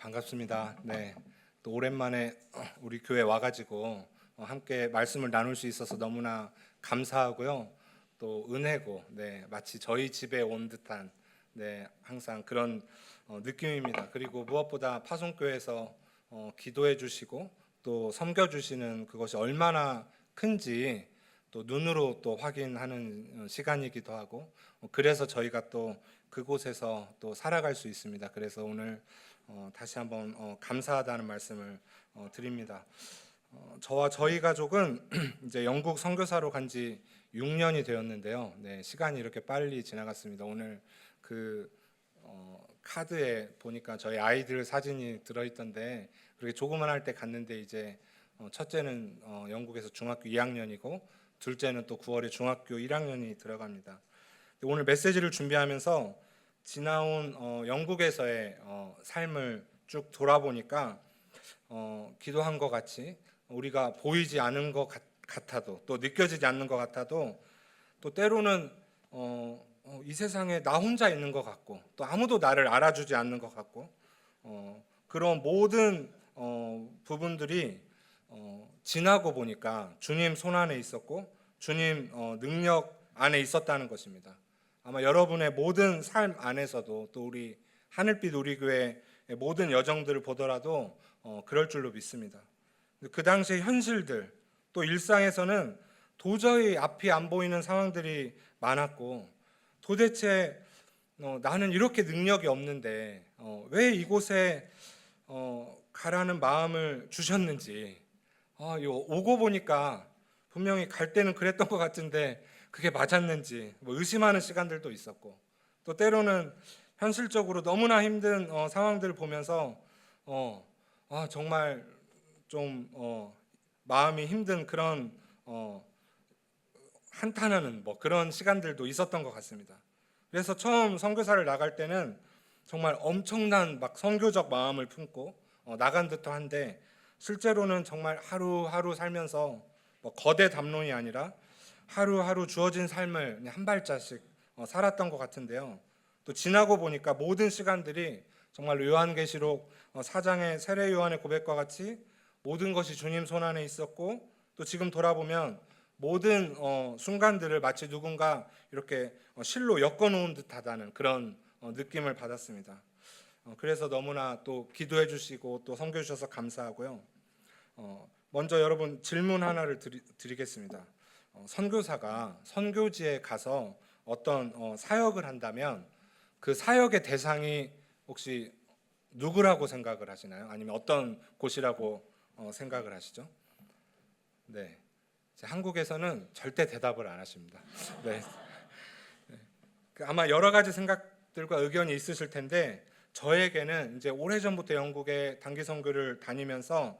반갑습니다. 네, 또 오랜만에 우리 교회 와가지고 함께 말씀을 나눌 수 있어서 너무나 감사하고요. 또 은혜고, 마치 저희 집에 온 듯한, 항상 그런 느낌입니다. 그리고 무엇보다 파송교회에서 기도해 주시고 또 섬겨 주시는 그것이 얼마나 큰지 또 눈으로 또 확인하는 시간이기도 하고, 그래서 저희가 또 그곳에서 또 살아갈 수 있습니다. 그래서 오늘 다시 한번 감사하다는 말씀을 드립니다. 저와 저희 가족은 이제 영국 선교사로 간 지 6년이 되었는데요. 시간이 이렇게 빨리 지나갔습니다. 오늘 그 카드에 보니까 저희 아이들 사진이 들어있던데, 그렇게 조그만할 때 갔는데 이제 첫째는 영국에서 중학교 2학년이고 둘째는 또 9월에 중학교 1학년이 들어갑니다. 오늘 메시지를 준비하면서 지나온 영국에서의 삶을 쭉 돌아보니까 기도한 것 같이 우리가 보이지 않은 것 같아도 또 느껴지지 않는 것 같아도 또 때로는 이 세상에 나 혼자 있는 것 같고 또 아무도 나를 알아주지 않는 것 같고 그런 모든 부분들이 지나고 보니까 주님 손 안에 있었고 주님 능력 안에 있었다는 것입니다. 아마 여러분의 모든 삶 안에서도 또 우리 하늘빛 우리교회 모든 여정들을 보더라도 그럴 줄로 믿습니다. 그 당시의 현실들 또 일상에서는 도저히 앞이 안 보이는 상황들이 많았고 도대체 나는 이렇게 능력이 없는데 왜 이곳에 가라는 마음을 주셨는지 오고 보니까 분명히 갈 때는 그랬던 것 같은데 그게 맞았는지 의심하는 시간들도 있었고 또 때로는 현실적으로 너무나 힘든 상황들을 보면서 정말 좀 마음이 힘든 그런 한탄하는 그런 시간들도 있었던 것 같습니다. 그래서 처음 선교사를 나갈 때는 정말 엄청난 선교적 마음을 품고 나간 듯도 한데 실제로는 정말 하루하루 살면서 거대 담론이 아니라 하루하루 주어진 삶을 한 발자씩 살았던 것 같은데요. 또 지나고 보니까 모든 시간들이 정말 요한계시록 4장의 세례 요한의 고백과 같이 모든 것이 주님 손 안에 있었고 또 지금 돌아보면 모든 순간들을 마치 누군가 이렇게 실로 엮어놓은 듯하다는 그런 느낌을 받았습니다. 그래서 너무나 또 기도해 주시고 또 섬겨 주셔서 감사하고요. 먼저 여러분 질문 하나를 드리겠습니다. 선교사가 선교지에 가서 어떤 사역을 한다면 그 사역의 대상이 혹시 누구라고 생각을 하시나요? 아니면 어떤 곳이라고 생각을 하시죠? 네, 한국에서는 절대 대답을 안 하십니다. 네, 아마 여러 가지 생각들과 의견이 있으실 텐데 저에게는 이제 오래전부터 영국에 단기 선교를 다니면서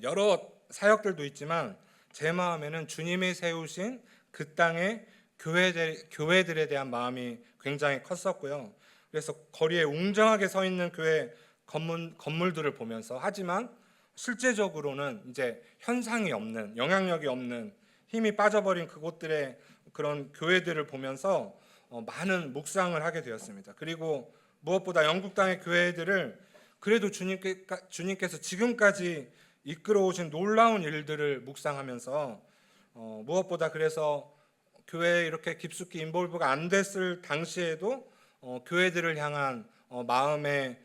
여러 사역들도 있지만 제 마음에는 주님이 세우신 그 땅의 교회들에 대한 마음이 굉장히 컸었고요. 그래서 거리에 웅장하게 서 있는 교회 건물들을 보면서 하지만 실제적으로는 이제 현상이 없는 영향력이 없는 힘이 빠져버린 그곳들의 그런 교회들을 보면서 많은 묵상을 하게 되었습니다. 그리고 무엇보다 영국 땅의 교회들을 그래도 주님께서 지금까지 이끌어오신 놀라운 일들을 묵상하면서 무엇보다 그래서 교회에 이렇게 깊숙이 인볼브가 안 됐을 당시에도 교회들을 향한 마음에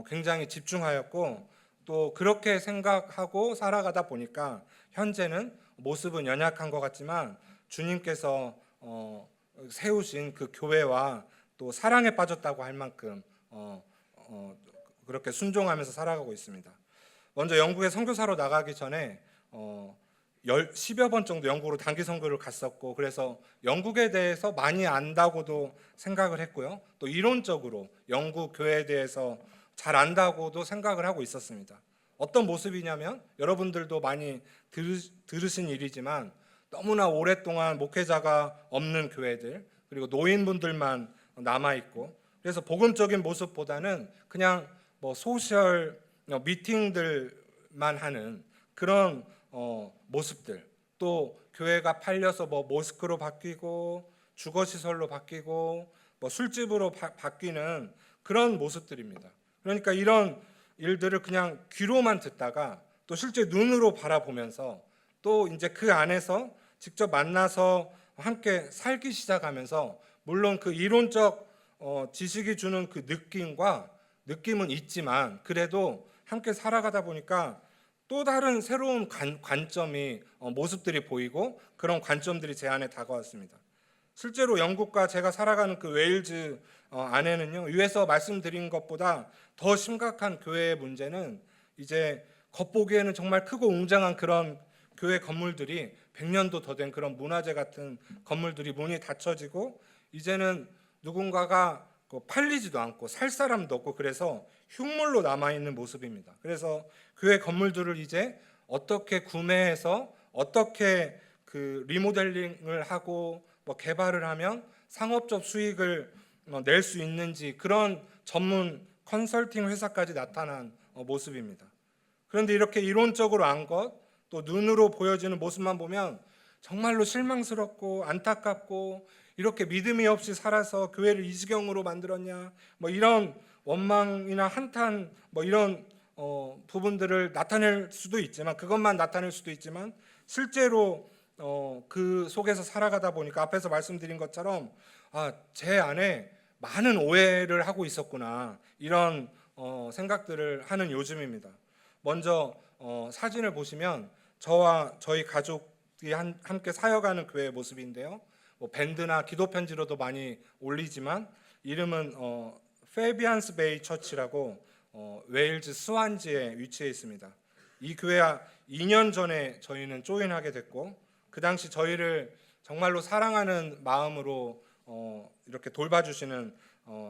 굉장히 집중하였고 또 그렇게 생각하고 살아가다 보니까 현재는 모습은 연약한 것 같지만 주님께서 세우신 그 교회와 또 사랑에 빠졌다고 할 만큼 그렇게 순종하면서 살아가고 있습니다. 먼저 영국에 선교사로 나가기 전에 10여 번 정도 영국으로 단기 선교를 갔었고 그래서 영국에 대해서 많이 안다고도 생각을 했고요. 또 이론적으로 영국 교회에 대해서 잘 안다고도 생각을 하고 있었습니다. 어떤 모습이냐면 여러분들도 많이 들으신 일이지만 너무나 오랫동안 목회자가 없는 교회들 그리고 노인분들만 남아있고 그래서 복음적인 모습보다는 그냥 소셜 미팅들만 하는 그런 모습들 또 교회가 팔려서 모스크로 바뀌고 주거시설로 바뀌고 술집으로 바뀌는 그런 모습들입니다. 그러니까 이런 일들을 그냥 귀로만 듣다가 또 실제 눈으로 바라보면서 또 이제 그 안에서 직접 만나서 함께 살기 시작하면서 물론 그 이론적 지식이 주는 그 느낌은 있지만 그래도 함께 살아가다 보니까 또 다른 새로운 관점이 모습들이 보이고 그런 관점들이 제 안에 다가왔습니다. 실제로 영국과 제가 살아가는 그 웨일즈 안에는요, 위에서 말씀드린 것보다 더 심각한 교회의 문제는 이제 겉보기에는 정말 크고 웅장한 그런 교회 건물들이 100년도 더 된 그런 문화재 같은 건물들이 문이 닫혀지고 이제는 누군가가 팔리지도 않고 살 사람도 없고 그래서 흉물로 남아있는 모습입니다. 그래서 교회 건물들을 이제 어떻게 구매해서 어떻게 그 리모델링을 하고 개발을 하면 상업적 수익을 낼 수 있는지 그런 전문 컨설팅 회사까지 나타난 모습입니다. 그런데 이렇게 이론적으로 안 것, 또 눈으로 보여지는 모습만 보면 정말로 실망스럽고 안타깝고 이렇게 믿음이 없이 살아서 교회를 이 지경으로 만들었냐 이런 원망이나 한탄 이런 부분들을 나타낼 수도 있지만 그것만 나타낼 수도 있지만 실제로 그 속에서 살아가다 보니까 앞에서 말씀드린 것처럼 제 안에 많은 오해를 하고 있었구나 이런 생각들을 하는 요즘입니다. 먼저 사진을 보시면 저와 저희 가족이 함께 사역하는 교회의 모습인데요. 밴드나 기도 편지로도 많이 올리지만 이름은 페비안스 베이 처치라고 웨일즈 스완지에 위치해 있습니다. 이 교회와 2년 전에 저희는 조인하게 됐고 그 당시 저희를 정말로 사랑하는 마음으로 이렇게 돌봐주시는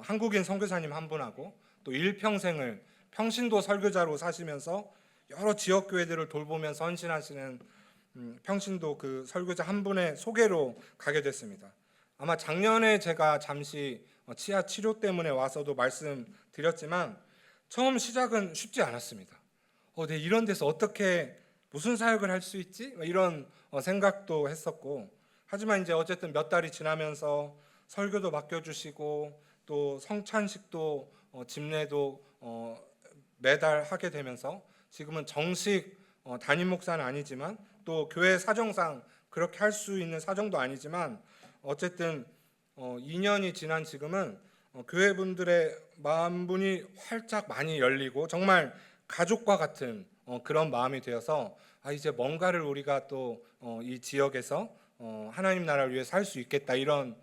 한국인 선교사님 한 분하고 또 일평생을 평신도 설교자로 사시면서 여러 지역 교회들을 돌보면서 헌신하시는 평신도 그 설교자 한 분의 소개로 가게 됐습니다. 아마 작년에 제가 잠시 치아 치료 때문에 와서도 말씀드렸지만 처음 시작은 쉽지 않았습니다. 네, 이런 데서 어떻게 무슨 사역을 할 수 있지? 이런 생각도 했었고 하지만 이제 어쨌든 몇 달이 지나면서 설교도 맡겨주시고 또 성찬식도 집례도 매달 하게 되면서 지금은 정식 담임 목사는 아니지만 또 교회 사정상 그렇게 할 수 있는 사정도 아니지만 어쨌든 2년이 지난 지금은 교회 분들의 마음문이 활짝 많이 열리고 정말 가족과 같은 그런 마음이 되어서 이제 뭔가를 우리가 또 이 지역에서 하나님 나라를 위해 살 수 있겠다 이런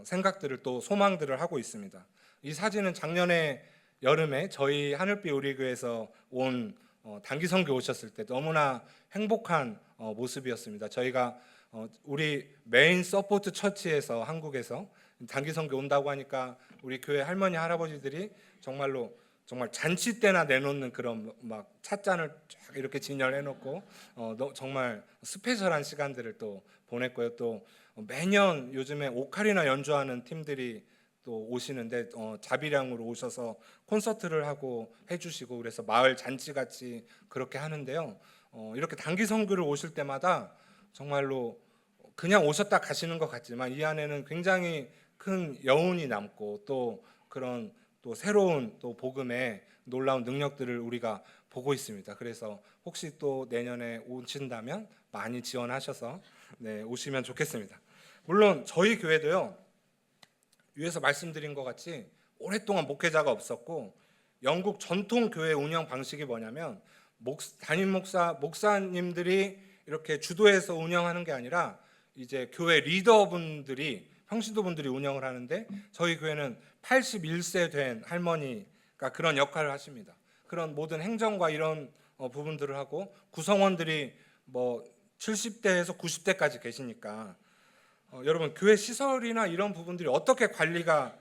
생각들을 또 소망들을 하고 있습니다. 이 사진은 작년에 여름에 저희 하늘빛 우리교회에서 온 단기 선교 오셨을 때 너무나 행복한 모습이었습니다. 저희가 우리 메인 서포트 처치에서 한국에서 단기 선교 온다고 하니까 우리 교회 할머니 할아버지들이 정말 잔치 때나 내놓는 그런 막 찻잔을 쫙 이렇게 진열해 놓고 정말 스페셜한 시간들을 또 보냈고요. 또 매년 요즘에 오카리나 연주하는 팀들이 또 오시는데 자비량으로 오셔서 콘서트를 하고 해주시고 그래서 마을 잔치같이 그렇게 하는데요. 이렇게 단기 선교를 오실 때마다 정말로 그냥 오셨다 가시는 것 같지만 이 안에는 굉장히 큰 여운이 남고 또 그런 또 새로운 또 복음의 놀라운 능력들을 우리가 보고 있습니다. 그래서 혹시 또 내년에 오신다면 많이 지원하셔서 오시면 좋겠습니다. 물론 저희 교회도요. 위에서 말씀드린 것 같이 오랫동안 목회자가 없었고 영국 전통 교회 운영 방식이 뭐냐면 담임 목사님들이 이렇게 주도해서 운영하는 게 아니라 이제 교회 리더분들이 평신도분들이 운영을 하는데 저희 교회는 81세 된 할머니가 그런 역할을 하십니다. 그런 모든 행정과 이런 부분들을 하고 구성원들이 70대에서 90대까지 계시니까 여러분 교회 시설이나 이런 부분들이 어떻게 관리가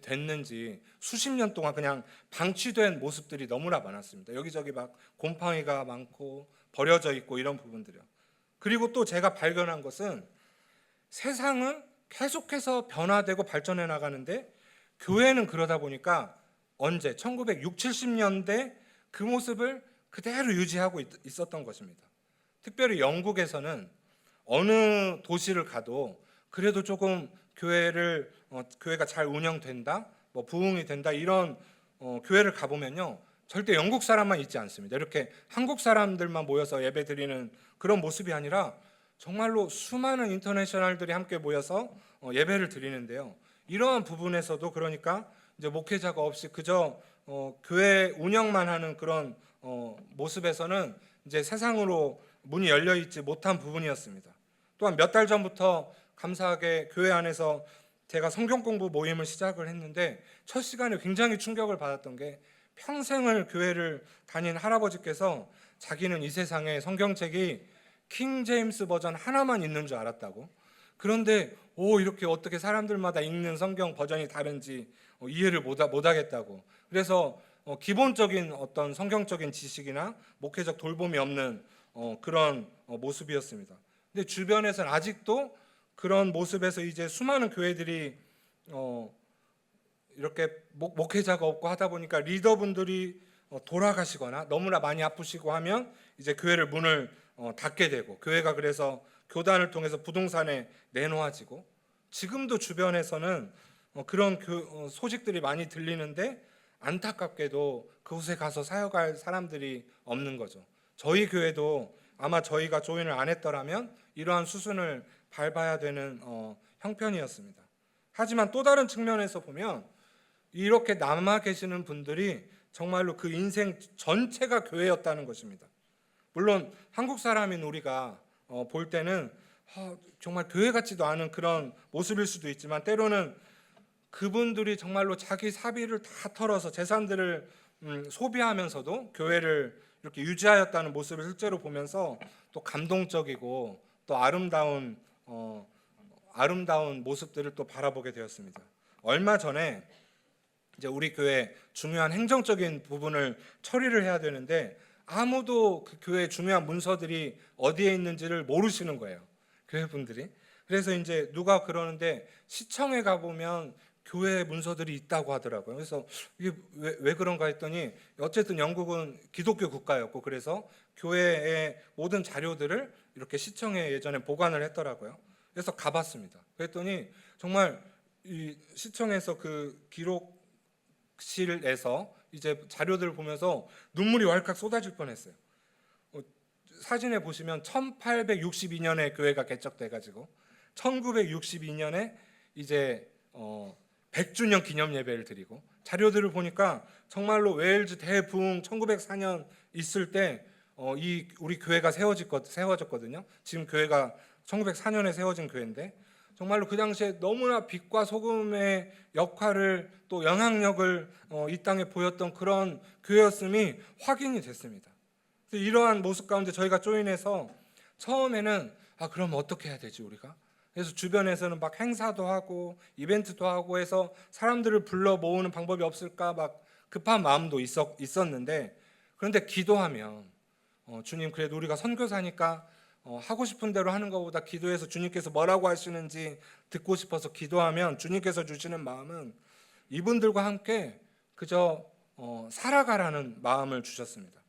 됐는지 수십 년 동안 그냥 방치된 모습들이 너무나 많았습니다. 여기저기 막 곰팡이가 많고 버려져 있고 이런 부분들이요. 그리고 또 제가 발견한 것은 세상은 계속해서 변화되고 발전해 나가는데 교회는 그러다 보니까 언제 1960, 70년대 그 모습을 그대로 유지하고 있었던 것입니다. 특별히 영국에서는 어느 도시를 가도 그래도 조금 교회가 잘 운영된다, 부흥이 된다 이런 교회를 가보면요, 절대 영국 사람만 있지 않습니다. 이렇게 한국 사람들만 모여서 예배 드리는 그런 모습이 아니라 정말로 수많은 인터내셔널들이 함께 모여서 예배를 드리는데요. 이러한 부분에서도 그러니까 이제 목회자가 없이 그저 교회 운영만 하는 그런 모습에서는 이제 세상으로 문이 열려 있지 못한 부분이었습니다. 또한 몇 달 전부터 감사하게 교회 안에서 제가 성경 공부 모임을 시작을 했는데 첫 시간에 굉장히 충격을 받았던 게 평생을 교회를 다닌 할아버지께서 자기는 이 세상에 성경책이 킹 제임스 버전 하나만 있는 줄 알았다고. 그런데 이렇게 어떻게 사람들마다 읽는 성경 버전이 다른지 이해를 못하겠다고. 그래서 기본적인 어떤 성경적인 지식이나 목회적 돌봄이 없는 그런 모습이었습니다. 근데 주변에서는 아직도 그런 모습에서 이제 수많은 교회들이 이렇게 목회자가 없고 하다 보니까 리더분들이 돌아가시거나 너무나 많이 아프시고 하면 이제 교회를 문을 닫게 되고, 교회가 그래서 교단을 통해서 부동산에 내놓아지고, 지금도 주변에서는 그런 소식들이 많이 들리는데 안타깝게도 그곳에 가서 사역할 사람들이 없는 거죠. 저희 교회도 아마 저희가 조인을 안 했더라면 이러한 수순을 밟아야 되는 형편이었습니다. 하지만 또 다른 측면에서 보면 이렇게 남아 계시는 분들이 정말로 그 인생 전체가 교회였다는 것입니다. 물론 한국 사람인 우리가 볼 때는 정말 교회 같지도 않은 그런 모습일 수도 있지만, 때로는 그분들이 정말로 자기 사비를 다 털어서 재산들을 소비하면서도 교회를 이렇게 유지하였다는 모습을 실제로 보면서 또 감동적이고 또 아름다운 모습들을 또 바라보게 되었습니다. 얼마 전에 이제 우리 교회 중요한 행정적인 부분을 처리를 해야 되는데 아무도 그 교회 중요한 문서들이 어디에 있는지를 모르시는 거예요, 교회 분들이. 그래서 이제 누가 그러는데 시청에 가보면 교회 문서들이 있다고 하더라고요. 그래서 이게 왜 그런가 했더니 어쨌든 영국은 기독교 국가였고, 그래서 교회의 모든 자료들을 이렇게 시청에 예전에 보관을 했더라고요. 그래서 가봤습니다. 그랬더니 정말 이 시청에서 그 기록실에서 이제 자료들을 보면서 눈물이 왈칵 쏟아질 뻔했어요. 사진에 보시면 1862년에 교회가 개척돼가지고 1962년에 이제 100주년 기념 예배를 드리고, 자료들을 보니까 정말로 웨일즈 대부흥 1904년 있을 때 우리 교회가 세워졌거든요. 지금 교회가 1904년에 세워진 교회인데 정말로 그 당시에 너무나 빛과 소금의 역할을 또 영향력을 이 땅에 보였던 그런 교회였음이 확인이 됐습니다. 이러한 모습 가운데 저희가 조인해서 처음에는 그럼 어떻게 해야 되지 우리가? 그래서 주변에서는 막 행사도 하고 이벤트도 하고 해서 사람들을 불러 모으는 방법이 없을까 막 급한 마음도 있었는데, 그런데 기도하면 주님, 그래도 우리가 선교사니까 하고 싶은 대로 하는 것보다 기도해서 주님께서 뭐라고 하시는지 듣고 싶어서 기도하면 주님께서 주시는 마음은 이분들과 함께 그저 살아가라는 마음을 주셨습니다.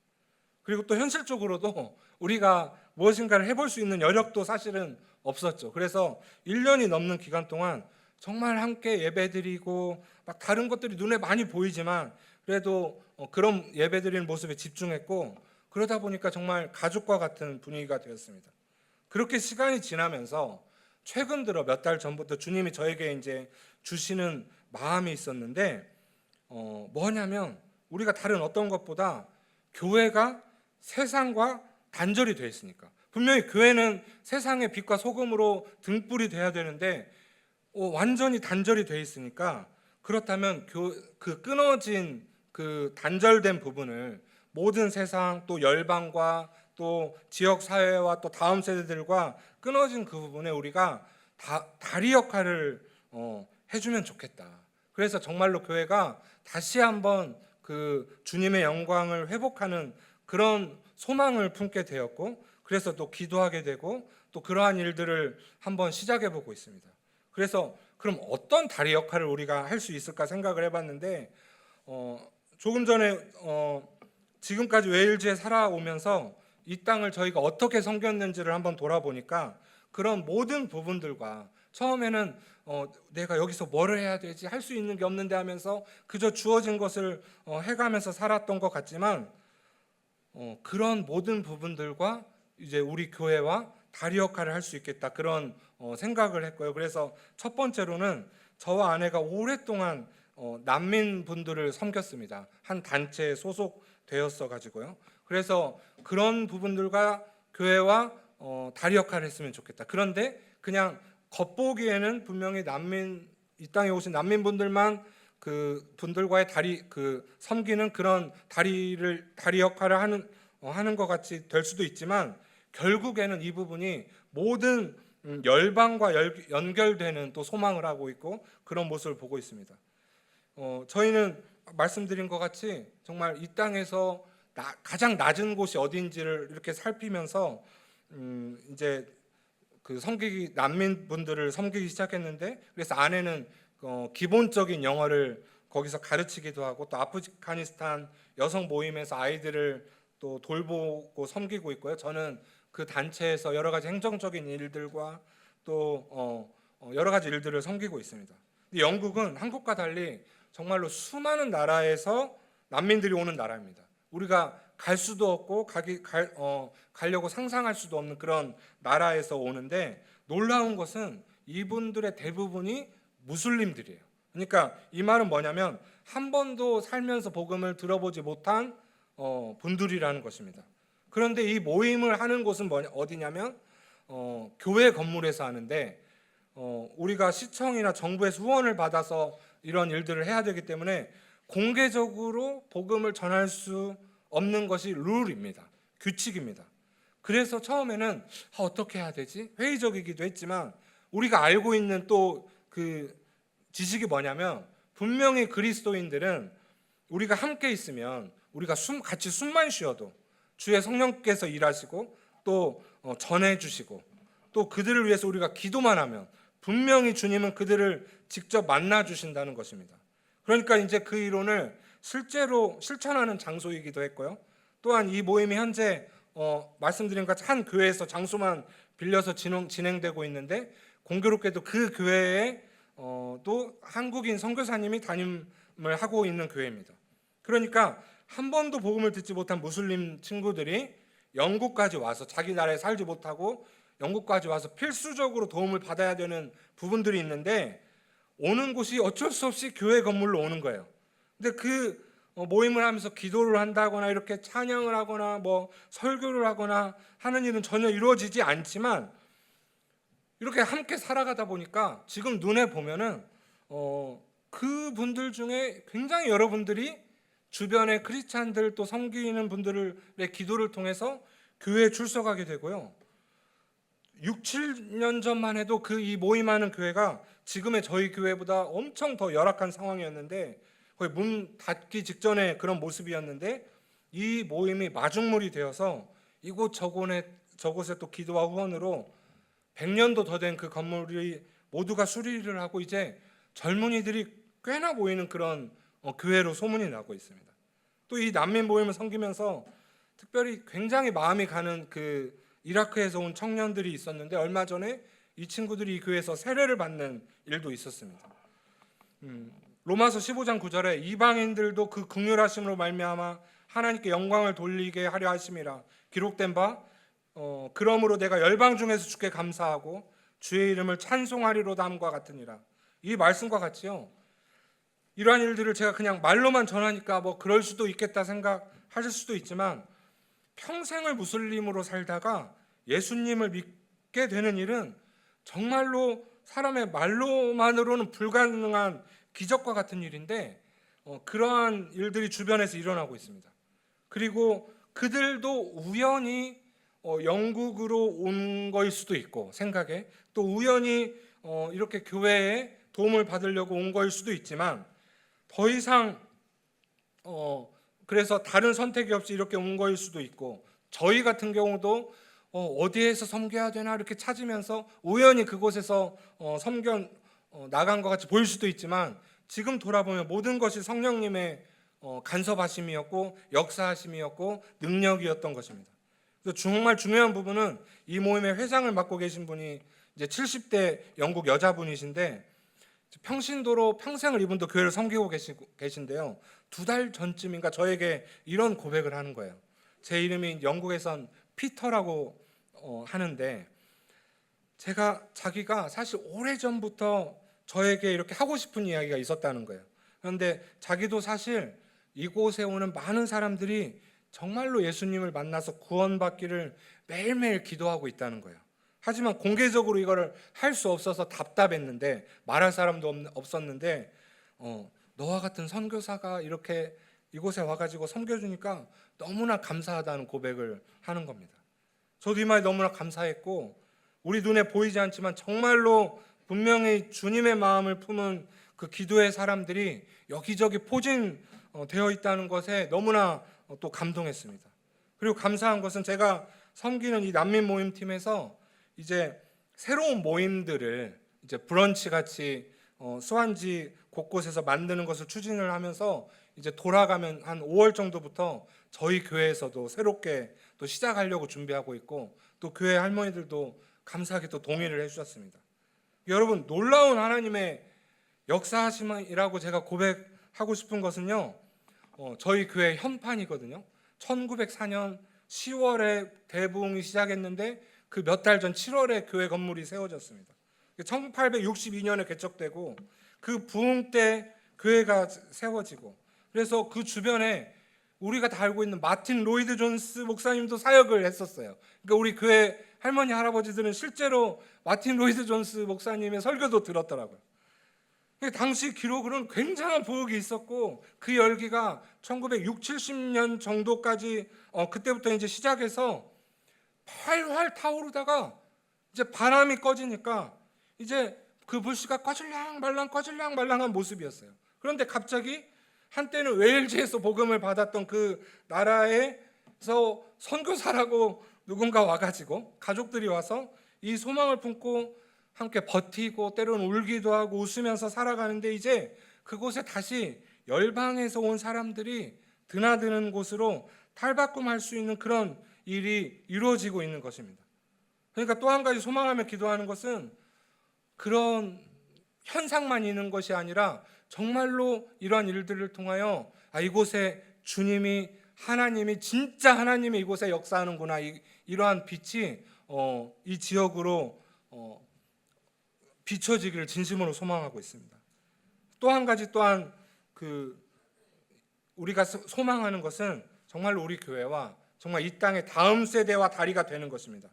그리고 또 현실적으로도 우리가 무엇인가를 해볼 수 있는 여력도 사실은 없었죠. 그래서 1년이 넘는 기간 동안 정말 함께 예배드리고 막 다른 것들이 눈에 많이 보이지만 그래도 그런 예배드리는 모습에 집중했고, 그러다 보니까 정말 가족과 같은 분위기가 되었습니다. 그렇게 시간이 지나면서 최근 들어 몇 달 전부터 주님이 저에게 이제 주시는 마음이 있었는데 뭐냐면 우리가 다른 어떤 것보다 교회가 세상과 단절이 되어 있으니까, 분명히 교회는 세상의 빛과 소금으로 등불이 돼야 되는데 완전히 단절이 되어 있으니까, 그렇다면 그 끊어진 그 단절된 부분을 모든 세상 또 열방과 또 지역 사회와 또 다음 세대들과 끊어진 그 부분에 우리가 다리 역할을 해주면 좋겠다. 그래서 정말로 교회가 다시 한번 그 주님의 영광을 회복하는 그런 소망을 품게 되었고, 그래서 또 기도하게 되고 또 그러한 일들을 한번 시작해 보고 있습니다. 그래서 그럼 어떤 다리 역할을 우리가 할 수 있을까 생각을 해봤는데 조금 전에 지금까지 웨일즈에 살아오면서 이 땅을 저희가 어떻게 섬겼는지를 한번 돌아보니까 그런 모든 부분들과 처음에는 내가 여기서 뭐를 해야 되지? 할 수 있는 게 없는데 하면서 그저 주어진 것을 해가면서 살았던 것 같지만 그런 모든 부분들과 이제 우리 교회와 다리 역할을 할 수 있겠다, 그런 생각을 했고요. 그래서 첫 번째로는 저와 아내가 오랫동안 난민 분들을 섬겼습니다. 한 단체에 소속되었어 가지고요. 그래서 그런 부분들과 교회와 다리 역할을 했으면 좋겠다. 그런데 그냥 겉보기에는 분명히 이 땅에 오신 난민분들만 그 분들과의 섬기는 그런 다리 역할을 하는 것 같이 될 수도 있지만, 결국에는 이 부분이 모든 열방과 연결되는 또 소망을 하고 있고 그런 모습을 보고 있습니다. 저희는 말씀드린 것 같이 정말 이 땅에서 가장 낮은 곳이 어디인지를 이렇게 살피면서 이제 그 난민분들을 섬기기 시작했는데, 그래서 아내는 기본적인 영어를 거기서 가르치기도 하고, 또 아프가니스탄 여성 모임에서 아이들을 또 돌보고 섬기고 있고요. 저는 그 단체에서 여러 가지 행정적인 일들과 또 여러 가지 일들을 섬기고 있습니다. 근데 영국은 한국과 달리 정말로 수많은 나라에서 난민들이 오는 나라입니다. 우리가 갈 수도 없고 가려고 상상할 수도 없는 그런 나라에서 오는데, 놀라운 것은 이분들의 대부분이 무슬림들이에요. 그러니까 이 말은 뭐냐면 한 번도 살면서 복음을 들어보지 못한 분들이라는 것입니다. 그런데 이 모임을 하는 곳은 어디냐면 교회 건물에서 하는데, 우리가 시청이나 정부에서 후원을 받아서 이런 일들을 해야 되기 때문에 공개적으로 복음을 전할 수 없는 것이 룰입니다. 규칙입니다. 그래서 처음에는 어떻게 해야 되지? 회의적이기도 했지만, 우리가 알고 있는 또 그 지식이 뭐냐면, 분명히 그리스도인들은 우리가 함께 있으면 우리가 같이 숨만 쉬어도 주의 성령께서 일하시고 또 전해주시고, 또 그들을 위해서 우리가 기도만 하면 분명히 주님은 그들을 직접 만나 주신다는 것입니다. 그러니까 이제 그 이론을 실제로 실천하는 장소이기도 했고요. 또한 이 모임이 현재 말씀드린 것 같이 한 교회에서 장소만 빌려서 진행되고 있는데, 공교롭게도 그 교회에 또 한국인 선교사님이 담임을 하고 있는 교회입니다. 그러니까 한 번도 복음을 듣지 못한 무슬림 친구들이 영국까지 와서, 자기 나라에 살지 못하고 영국까지 와서 필수적으로 도움을 받아야 되는 부분들이 있는데, 오는 곳이 어쩔 수 없이 교회 건물로 오는 거예요. 근데 그 모임을 하면서 기도를 한다거나 이렇게 찬양을 하거나 뭐 설교를 하거나 하는 일은 전혀 이루어지지 않지만, 이렇게 함께 살아가다 보니까 지금 눈에 보면은 그 분들 중에 굉장히 여러분들이 주변의 크리스찬들 또 섬기는 분들의 기도를 통해서 교회에 출석하게 되고요. 6, 7년 전만 해도 이 모임하는 교회가 지금의 저희 교회보다 엄청 더 열악한 상황이었는데, 거의 문 닫기 직전에 그런 모습이었는데, 이 모임이 마중물이 되어서 저곳에 또 기도와 후원으로 100년도 더 된 그 건물이 모두가 수리를 하고 이제 젊은이들이 꽤나 모이는 그런 교회로 소문이 나고 있습니다. 또 이 난민 모임을 섬기면서 특별히 굉장히 마음이 가는 그 이라크에서 온 청년들이 있었는데, 얼마 전에 이 친구들이 이 교회에서 세례를 받는 일도 있었습니다. 로마서 15장 9절에 이방인들도 그 긍휼하심으로 말미암아 하나님께 영광을 돌리게 하려 하심이라 기록된 바, 그러므로 내가 열방 중에서 주께 감사하고 주의 이름을 찬송하리로다 함과 같으니라. 이 말씀과 같이요, 이러한 일들을 제가 그냥 말로만 전하니까 뭐 그럴 수도 있겠다 생각하실 수도 있지만, 평생을 무슬림으로 살다가 예수님을 믿게 되는 일은 정말로 사람의 말로만으로는 불가능한 기적과 같은 일인데, 그러한 일들이 주변에서 일어나고 있습니다. 그리고 그들도 우연히 영국으로 온 거일 수도 있고, 생각에 또 우연히 이렇게 교회에 도움을 받으려고 온 거일 수도 있지만, 더 이상 그래서 다른 선택이 없이 이렇게 온 거일 수도 있고, 저희 같은 경우도 어디에서 섬겨야 되나 이렇게 찾으면서 우연히 그곳에서 섬겨 나간 것 같이 보일 수도 있지만, 지금 돌아보면 모든 것이 성령님의 간섭하심이었고 역사하심이었고 능력이었던 것입니다. 그래서 정말 중요한 부분은 이 모임의 회장을 맡고 계신 분이 이제 70대 영국 여자분이신데, 평신도로 평생을 이분도 교회를 섬기고 계신데요. 2달 전쯤인가 저에게 이런 고백을 하는 거예요. 제 이름이 영국에선 피터라고 하는데 자기가 사실 오래전부터 저에게 이렇게 하고 싶은 이야기가 있었다는 거예요. 그런데 자기도 사실 이곳에 오는 많은 사람들이 정말로 예수님을 만나서 구원받기를 매일매일 기도하고 있다는 거예요. 하지만 공개적으로 이거를 할 수 없어서 답답했는데, 말할 사람도 없었는데 너와 같은 선교사가 이렇게 이곳에 와가지고 섬겨주니까 너무나 감사하다는 고백을 하는 겁니다. 저도 이 말이 너무나 감사했고, 우리 눈에 보이지 않지만 정말로 분명히 주님의 마음을 품은 그 기도의 사람들이 여기저기 포진되어 있다는 것에 너무나 또 감동했습니다. 그리고 감사한 것은 제가 섬기는 이 난민 모임팀에서 이제 새로운 모임들을 이제 브런치 같이 수완지 곳곳에서 만드는 것을 추진을 하면서 이제 돌아가면 한 5월 정도부터 저희 교회에서도 새롭게 또 시작하려고 준비하고 있고, 또 교회 할머니들도 감사하게 또 동의를 해주셨습니다. 여러분, 놀라운 하나님의 역사하심이라고 제가 고백하고 싶은 것은요, 저희 교회 현판이거든요. 1904년 10월에 대부흥이 시작했는데 그 몇 달 전 7월에 교회 건물이 세워졌습니다. 1862년에 개척되고 그 부흥 때 교회가 세워지고, 그래서 그 주변에 우리가 다 알고 있는 마틴 로이드 존스 목사님도 사역을 했었어요. 그러니까 우리 교회 할머니 할아버지들은 실제로 마틴 로이드 존스 목사님의 설교도 들었더라고요. 당시 기록으로는 굉장한 부흥이 있었고, 그 열기가 1960, 70년 정도까지 그때부터 이제 시작해서 활활 타오르다가 이제 바람이 꺼지니까 이제 그 불씨가 꺼질랑말랑한 모습이었어요. 그런데 갑자기 한때는 웨일즈에서 복음을 받았던 그 나라에서 선교사라고 누군가 와가지고 가족들이 와서 이 소망을 품고 함께 버티고 때로는 울기도 하고 웃으면서 살아가는데, 이제 그곳에 다시 열방에서 온 사람들이 드나드는 곳으로 탈바꿈할 수 있는 그런 일이 이루어지고 있는 것입니다. 그러니까 또 한 가지 소망하며 기도하는 것은 그런 현상만 있는 것이 아니라 정말로 이러한 일들을 통하여 이곳에 주님이, 하나님이, 진짜 하나님이 이곳에 역사하는구나, 이러한 빛이 이 지역으로 비춰지기를 진심으로 소망하고 있습니다. 또 한 가지 또한 우리가 소망하는 것은 정말로 우리 교회와 정말 이 땅의 다음 세대와 다리가 되는 것입니다.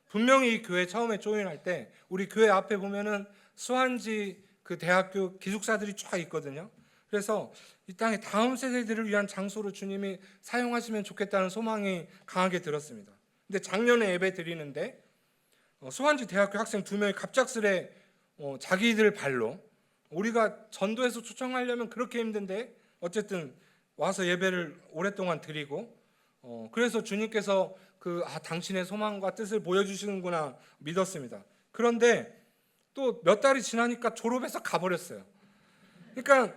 분명히 이 교회 처음에 조인할 때 우리 교회 앞에 보면은 수완지 그 대학교 기숙사들이 쫙 있거든요. 그래서 이 땅의 다음 세대들을 위한 장소로 주님이 사용하시면 좋겠다는 소망이 강하게 들었습니다. 근데 작년에 예배 드리는데 수완지 대학교 학생 2명이 갑작스레 자기들 발로, 우리가 전도해서 초청하려면 그렇게 힘든데 어쨌든 와서 예배를 오랫동안 드리고, 그래서 주님께서 당신의 소망과 뜻을 보여주시는구나 믿었습니다. 그런데 또 몇 달이 지나니까 졸업해서 가버렸어요. 그러니까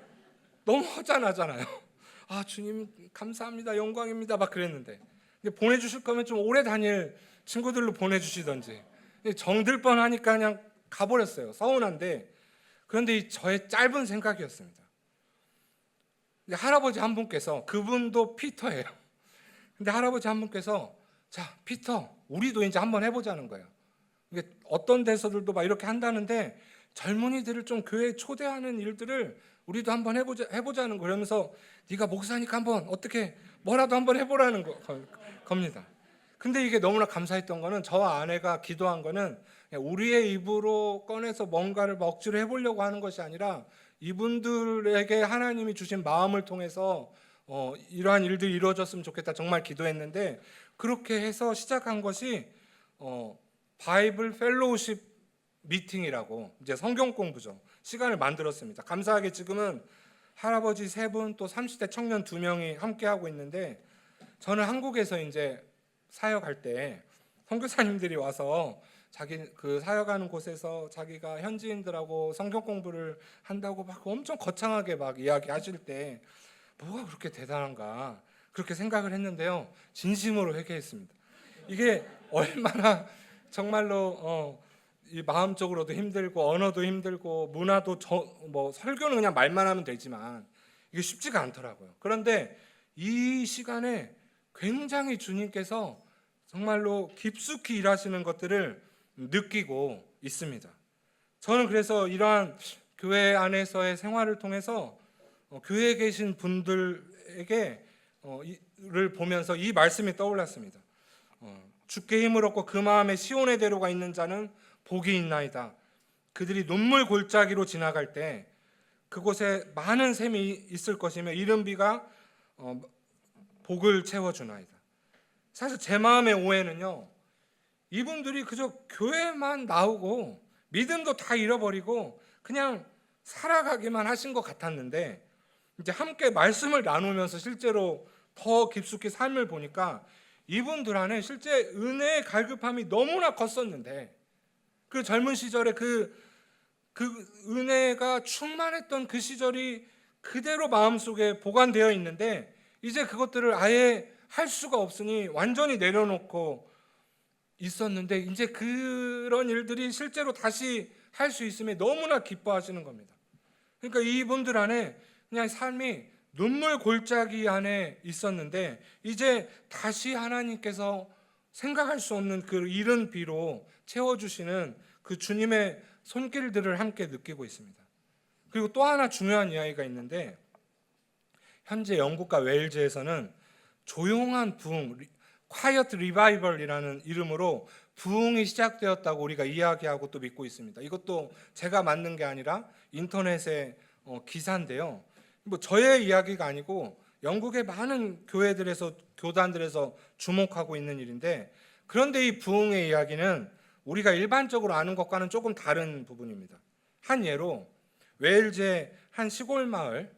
너무 허전하잖아요. 주님 감사합니다, 영광입니다 막 그랬는데, 보내주실 거면 좀 오래 다닐 친구들로 보내주시던지. 정들 뻔하니까 그냥 가버렸어요. 서운한데, 그런데 저의 짧은 생각이었습니다. 할아버지 한 분께서, 그분도 피터예요. 근데 할아버지 한 분께서 자 피터, 우리도 이제 한번 해보자는 거예요. 이게 어떤 데서들도 막 이렇게 한다는데 젊은이들을 좀 교회에 초대하는 일들을 우리도 한번 해보자는 거, 그러면서 네가 목사니까 한번 어떻게 뭐라도 한번 해보라는 겁니다. 근데 이게 너무나 감사했던 거는, 저와 아내가 기도한 거는 우리의 입으로 꺼내서 뭔가를 억지로 해보려고 하는 것이 아니라 이분들에게 하나님이 주신 마음을 통해서 이러한 일들이 이루어졌으면 좋겠다 정말 기도했는데, 그렇게 해서 시작한 것이 바이블 펠로우십 미팅이라고, 이제 성경 공부죠, 시간을 만들었습니다. 감사하게 지금은 할아버지 3분 또 30대 청년 2명이 함께 하고 있는데, 저는 한국에서 이제 사역할 때 선교사님들이 와서 자기 사역하는 곳에서 자기가 현지인들하고 성경 공부를 한다고 막 엄청 거창하게 막 이야기하실 때 뭐가 그렇게 대단한가 그렇게 생각을 했는데요, 진심으로 회개했습니다. 이게 얼마나 정말로 이 마음적으로도 힘들고 언어도 힘들고 문화도 뭐 설교는 그냥 말만 하면 되지만 이게 쉽지가 않더라고요. 그런데 이 시간에 굉장히 주님께서 정말로 깊숙이 일하시는 것들을 느끼고 있습니다. 저는 그래서 이러한 교회 안에서의 생활을 통해서 교회에 계신 분들에게 를 보면서 이 말씀이 떠올랐습니다. 주께 힘을 얻고 그 마음에 시온의 대로가 있는 자는 복이 있나이다. 그들이 눈물 골짜기로 지나갈 때 그곳에 많은 샘이 있을 것이며 이른 비가 복을 채워주나이다. 사실 제 마음의 오해는요, 이분들이 그저 교회만 나오고 믿음도 다 잃어버리고 그냥 살아가기만 하신 것 같았는데, 이제 함께 말씀을 나누면서 실제로 더 깊숙이 삶을 보니까 이분들 안에 실제 은혜의 갈급함이 너무나 컸었는데, 그 젊은 시절에 그 은혜가 충만했던 그 시절이 그대로 마음속에 보관되어 있는데 이제 그것들을 아예 할 수가 없으니 완전히 내려놓고 있었는데, 이제 그런 일들이 실제로 다시 할 수 있음에 너무나 기뻐하시는 겁니다. 그러니까 이분들 안에 그냥 삶이 눈물 골짜기 안에 있었는데 이제 다시 하나님께서 생각할 수 없는 그 이른 비로 채워주시는 그 주님의 손길들을 함께 느끼고 있습니다. 그리고 또 하나 중요한 이야기가 있는데, 현재 영국과 웨일즈에서는 조용한 부흥, Quiet Revival이라는 이름으로 부흥이 시작되었다고 우리가 이야기하고 또 믿고 있습니다. 이것도 제가 만든 게 아니라 인터넷의 기사인데요. 뭐 저의 이야기가 아니고 영국의 많은 교회들에서, 교단들에서 주목하고 있는 일인데, 그런데 이 부흥의 이야기는 우리가 일반적으로 아는 것과는 조금 다른 부분입니다. 한 예로 웨일즈의 한 시골 마을,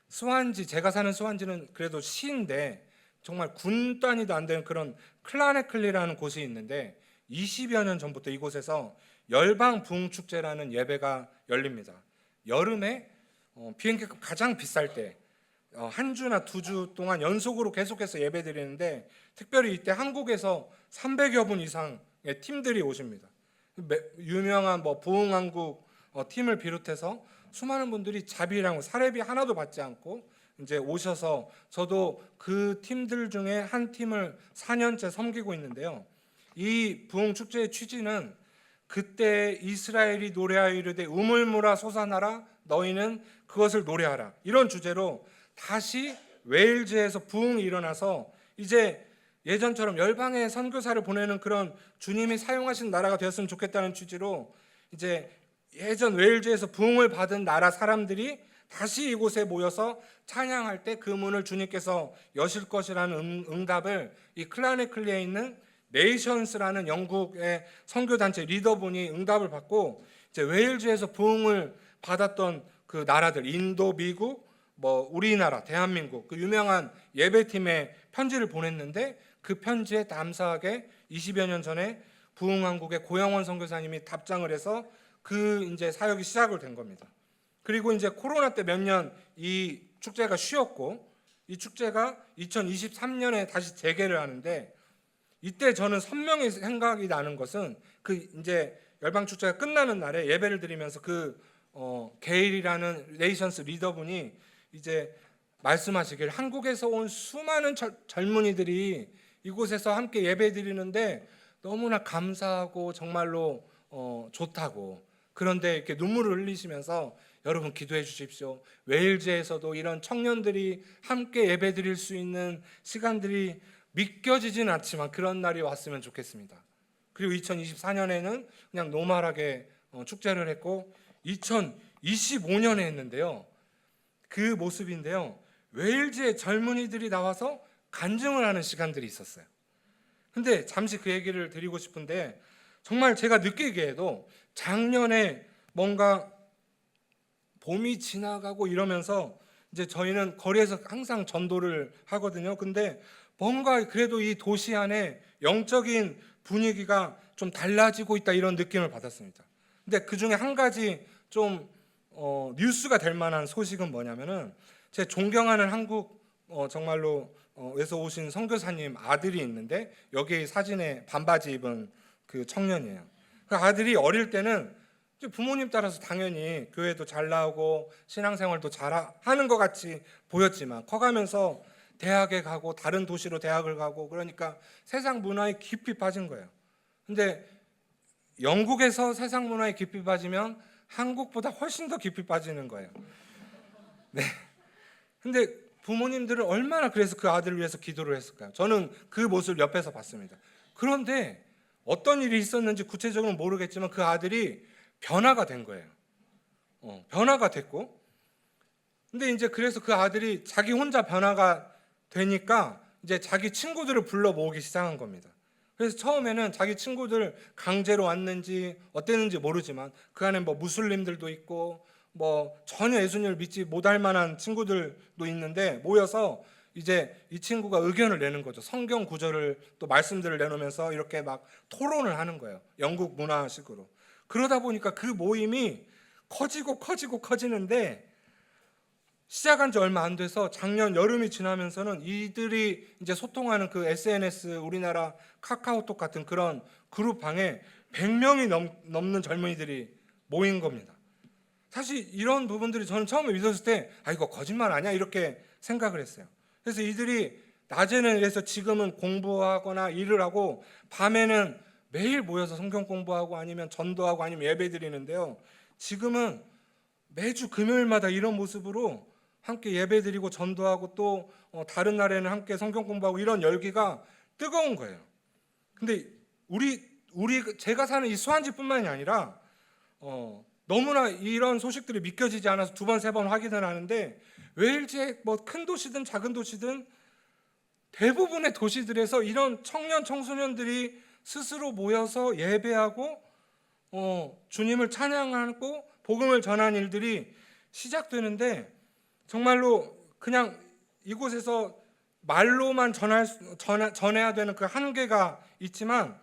스완지, 제가 사는 스완지는 그래도 시인데 정말 군 단위도 안 되는 그런 클라네클리라는 곳이 있는데 20여 년 전부터 이곳에서 열방 부흥 축제라는 예배가 열립니다. 여름에 비행기값 가장 비쌀 때 한 주나 두 주 동안 연속으로 계속해서 예배 드리는데, 특별히 이때 한국에서 300여 분 이상의 팀들이 오십니다. 유명한 뭐 부흥한국 팀을 비롯해서 수많은 분들이 자비랑 사례비 하나도 받지 않고 이제 오셔서, 저도 그 팀들 중에 한 팀을 4년째 섬기고 있는데요. 이 부흥 축제의 취지는 그때 이스라엘이 노래하여 이르되 우물물아 솟아나라 너희는 그것을 노래하라, 이런 주제로 다시 웨일즈에서 부흥이 일어나서 이제 예전처럼 열방에 선교사를 보내는 그런 주님이 사용하신 나라가 되었으면 좋겠다는 취지로 이제 예전 웨일즈에서 부흥을 받은 나라 사람들이 다시 이곳에 모여서 찬양할 때 그 문을 주님께서 여실 것이라는 응답을 이 클라네클리에 있는 네이션스라는 영국의 선교단체 리더분이 응답을 받고 이제 웨일즈에서 부흥을 받았던 그 나라들, 인도, 미국, 뭐 우리나라, 대한민국 그 유명한 예배팀에 편지를 보냈는데, 그 편지에 감사하게 20여 년 전에 부흥한국의 고영원 선교사님이 답장을 해서 그 이제 사역이 시작을 된 겁니다. 그리고 이제 코로나 때 몇 년 이 축제가 쉬었고, 이 축제가 2023년에 다시 재개를 하는데, 이때 저는 선명히 생각이 나는 것은 그 이제 열방 축제가 끝나는 날에 예배를 드리면서 그 게일이라는 네이션스 리더분이 이제 말씀하시길, 한국에서 온 수많은 젊은이들이 이곳에서 함께 예배 드리는데 너무나 감사하고 정말로 좋다고, 그런데 이렇게 눈물을 흘리시면서 여러분 기도해 주십시오. 웨일즈에서도 이런 청년들이 함께 예배 드릴 수 있는 시간들이 믿겨지진 않지만 그런 날이 왔으면 좋겠습니다. 그리고 2024년에는 그냥 노멀하게 축제를 했고 2025년에 했는데요. 그 모습인데요. 웨일즈의 젊은이들이 나와서 간증을 하는 시간들이 있었어요. 근데 잠시 그 얘기를 드리고 싶은데, 정말 제가 느끼기에도 작년에 뭔가 봄이 지나가고 이러면서 이제 저희는 거리에서 항상 전도를 하거든요. 근데 뭔가 그래도 이 도시 안에 영적인 분위기가 좀 달라지고 있다, 이런 느낌을 받았습니다. 근데 그 중에 한 가지 좀 뉴스가 될 만한 소식은 뭐냐면은, 제 존경하는 한국 정말로 에서 오신 선교사님 아들이 있는데, 여기 사진에 반바지 입은 그 청년이에요. 그 아들이 어릴 때는 이제 부모님 따라서 당연히 교회도 잘 나오고 신앙생활도 잘 하는 것 같이 보였지만 커가면서 대학에 가고 다른 도시로 대학을 가고 그러니까 세상 문화에 깊이 빠진 거예요. 근데 영국에서 세상 문화에 깊이 빠지면 한국보다 훨씬 더 깊이 빠지는 거예요. 네. 근데 부모님들은 얼마나 그래서 그 아들을 위해서 기도를 했을까요? 저는 그 모습을 옆에서 봤습니다. 그런데 어떤 일이 있었는지 구체적으로 모르겠지만 그 아들이 변화가 된 거예요. 변화가 됐고, 근데 이제 그래서 그 아들이 자기 혼자 변화가 되니까 이제 자기 친구들을 불러 모으기 시작한 겁니다. 그래서 처음에는 자기 친구들 강제로 왔는지 어땠는지 모르지만 그 안에 뭐 무슬림들도 있고 뭐 전혀 예수님을 믿지 못할 만한 친구들도 있는데 모여서 이제 이 친구가 의견을 내는 거죠. 성경 구절을 또 말씀들을 내놓으면서 이렇게 막 토론을 하는 거예요. 영국 문화식으로. 그러다 보니까 그 모임이 커지는데 시작한 지 얼마 안 돼서 작년 여름이 지나면서는 이들이 이제 소통하는 그 SNS 우리나라 카카오톡 같은 그런 그룹방에 100명이 넘는 젊은이들이 모인 겁니다. 사실 이런 부분들이 저는 처음에 믿었을 때 이거 거짓말 아니야? 이렇게 생각을 했어요. 그래서 이들이 낮에는 그래서 지금은 공부하거나 일을 하고 밤에는 매일 모여서 성경 공부하고 아니면 전도하고 아니면 예배 드리는데요. 지금은 매주 금요일마다 이런 모습으로 함께 예배 드리고 전도하고 또 다른 날에는 함께 성경 공부하고 이런 열기가 뜨거운 거예요. 근데 제가 사는 이 수안지뿐만이 아니라 너무나 이런 소식들이 믿겨지지 않아서 2번, 3번 확인을 하는데 웨일즈의 뭐 큰 도시든 작은 도시든 대부분의 도시들에서 이런 청년 청소년들이 스스로 모여서 예배하고 주님을 찬양하고 복음을 전하는 일들이 시작되는데 정말로 그냥 이곳에서 말로만 전해야 되는 그 한계가 있지만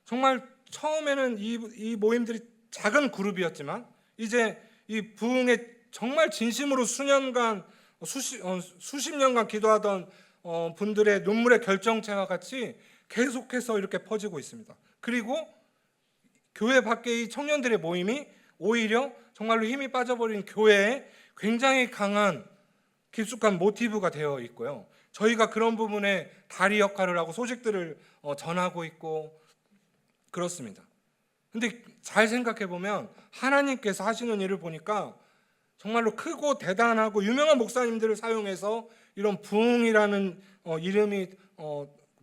정말 처음에는 이 모임들이 작은 그룹이었지만 이제 이 부흥에 정말 진심으로 수십 년간 기도하던 분들의 눈물의 결정체와 같이 계속해서 이렇게 퍼지고 있습니다. 그리고 교회 밖의 이 청년들의 모임이 오히려 정말로 힘이 빠져버린 교회에 굉장히 강한 깊숙한 모티브가 되어 있고요. 저희가 그런 부분에 다리 역할을 하고 소식들을 전하고 있고 그렇습니다. 근데 잘 생각해 보면 하나님께서 하시는 일을 보니까 정말로 크고 대단하고 유명한 목사님들을 사용해서 이런 부흥이라는 이름이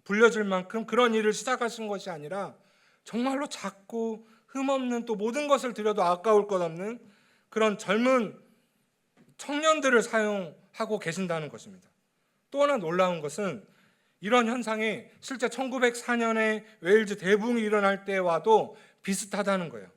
불려질 만큼 그런 일을 시작하신 것이 아니라 정말로 작고 흠없는 또 모든 것을 드려도 아까울 것 없는 그런 젊은 청년들을 사용하고 계신다는 것입니다. 또 하나 놀라운 것은 이런 현상이 실제 1904년에 웨일즈 대붕이 일어날 때와도 비슷하다는 거예요.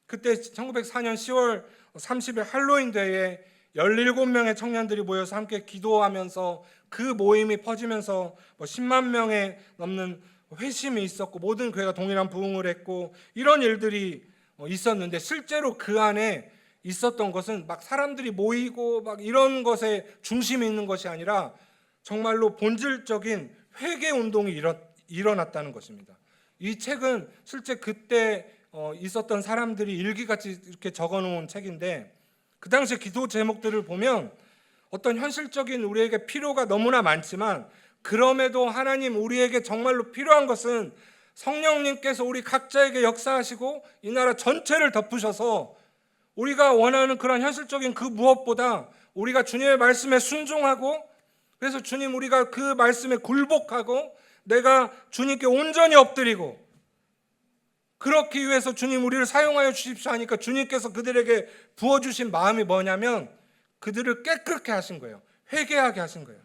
그때 1904년 10월 30일 할로윈 대회에 17명의 청년들이 모여서 함께 기도하면서 그 모임이 퍼지면서 10만 명에 넘는 회심이 있었고 모든 교회가 동일한 부흥을 했고 이런 일들이 있었는데 실제로 그 안에 있었던 것은 막 사람들이 모이고 막 이런 것에 중심이 있는 것이 아니라 정말로 본질적인 회개 운동이 일어났다는 것입니다. 이 책은 실제 그때 있었던 사람들이 일기같이 이렇게 적어놓은 책인데 그 당시 기도 제목들을 보면 어떤 현실적인 우리에게 필요가 너무나 많지만 그럼에도 하나님 우리에게 정말로 필요한 것은 성령님께서 우리 각자에게 역사하시고 이 나라 전체를 덮으셔서 우리가 원하는 그런 현실적인 그 무엇보다 우리가 주님의 말씀에 순종하고 그래서 주님 우리가 그 말씀에 굴복하고 내가 주님께 온전히 엎드리고 그렇기 위해서 주님 우리를 사용하여 주십시오 하니까 주님께서 그들에게 부어주신 마음이 뭐냐면 그들을 깨끗게 하신 거예요. 회개하게 하신 거예요.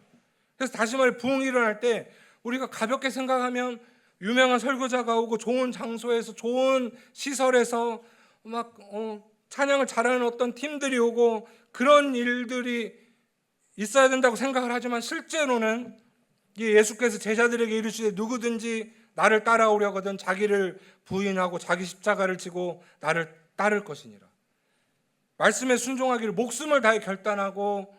그래서 다시 말해 부흥이 일어날 때 우리가 가볍게 생각하면 유명한 설교자가 오고 좋은 장소에서 좋은 시설에서 막 찬양을 잘하는 어떤 팀들이 오고 그런 일들이 있어야 된다고 생각을 하지만 실제로는 예수께서 제자들에게 이르시되 누구든지 나를 따라오려거든 자기를 부인하고 자기 십자가를 지고 나를 따를 것이니라. 말씀에 순종하기를 목숨을 다해 결단하고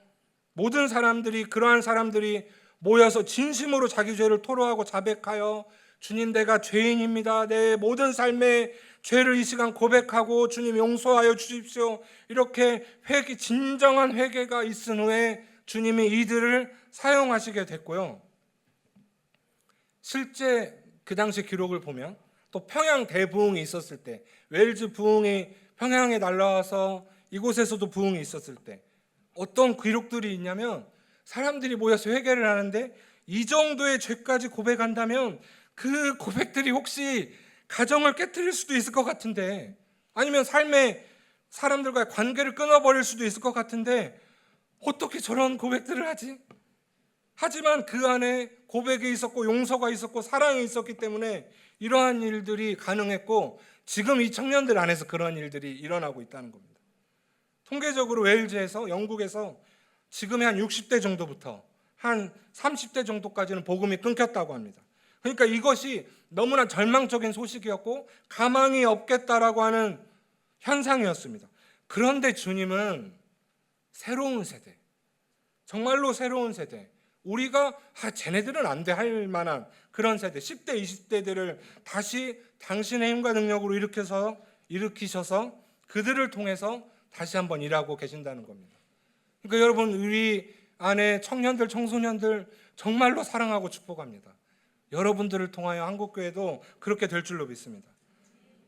모든 사람들이 그러한 사람들이 모여서 진심으로 자기 죄를 토로하고 자백하여 주님, 내가 죄인입니다. 내 모든 삶의 죄를 이 시간 고백하고 주님 용서하여 주십시오. 이렇게 진정한 회개가 있은 후에 주님이 이들을 사용하시게 됐고요. 실제 그 당시 기록을 보면 또 평양 대부흥이 있었을 때, 웨일즈 부흥이 평양에 날라와서 이곳에서도 부흥이 있었을 때 어떤 기록들이 있냐면, 사람들이 모여서 회개를 하는데 이 정도의 죄까지 고백한다면 그 고백들이 혹시 가정을 깨뜨릴 수도 있을 것 같은데, 아니면 삶의 사람들과의 관계를 끊어버릴 수도 있을 것 같은데 어떻게 저런 고백들을 하지? 하지만 그 안에 고백이 있었고 용서가 있었고 사랑이 있었기 때문에 이러한 일들이 가능했고, 지금 이 청년들 안에서 그런 일들이 일어나고 있다는 겁니다. 통계적으로 웨일즈에서, 영국에서 지금의 한 60대 정도부터 한 30대 정도까지는 복음이 끊겼다고 합니다. 그러니까 이것이 너무나 절망적인 소식이었고 가망이 없겠다라고 하는 현상이었습니다. 그런데 주님은 새로운 세대, 정말로 새로운 세대, 우리가 쟤네들은 안 돼 할 만한 그런 세대, 10대, 20대들을 다시 당신의 힘과 능력으로 일으키셔서 그들을 통해서 다시 한번 일하고 계신다는 겁니다. 그러니까 여러분, 우리 안에 청년들, 청소년들 정말로 사랑하고 축복합니다. 여러분들을 통하여 한국교회도 그렇게 될 줄로 믿습니다.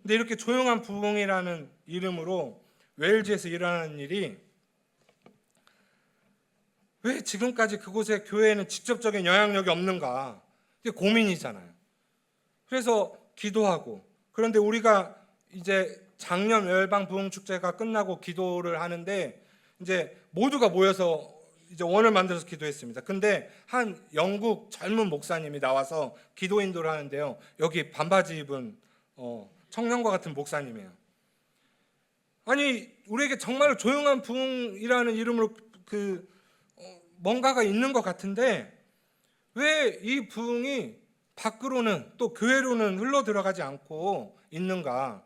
근데 이렇게 조용한 부흥이라는 이름으로 웨일즈에서 일어나는 일이 왜 지금까지 그곳의 교회에는 직접적인 영향력이 없는가? 이게 고민이잖아요. 그래서 기도하고, 그런데 우리가 이제 작년 열방 부흥 축제가 끝나고 기도를 하는데 이제 모두가 모여서 이제 원을 만들어서 기도했습니다. 근데 한 영국 젊은 목사님이 나와서 기도 인도를 하는데요. 여기 반바지 입은 청년과 같은 목사님이에요. 아니, 우리에게 정말 조용한 부흥이라는 이름으로 뭔가가 있는 것 같은데 왜 이 부흥이 밖으로는 또 교회로는 흘러 들어가지 않고 있는가?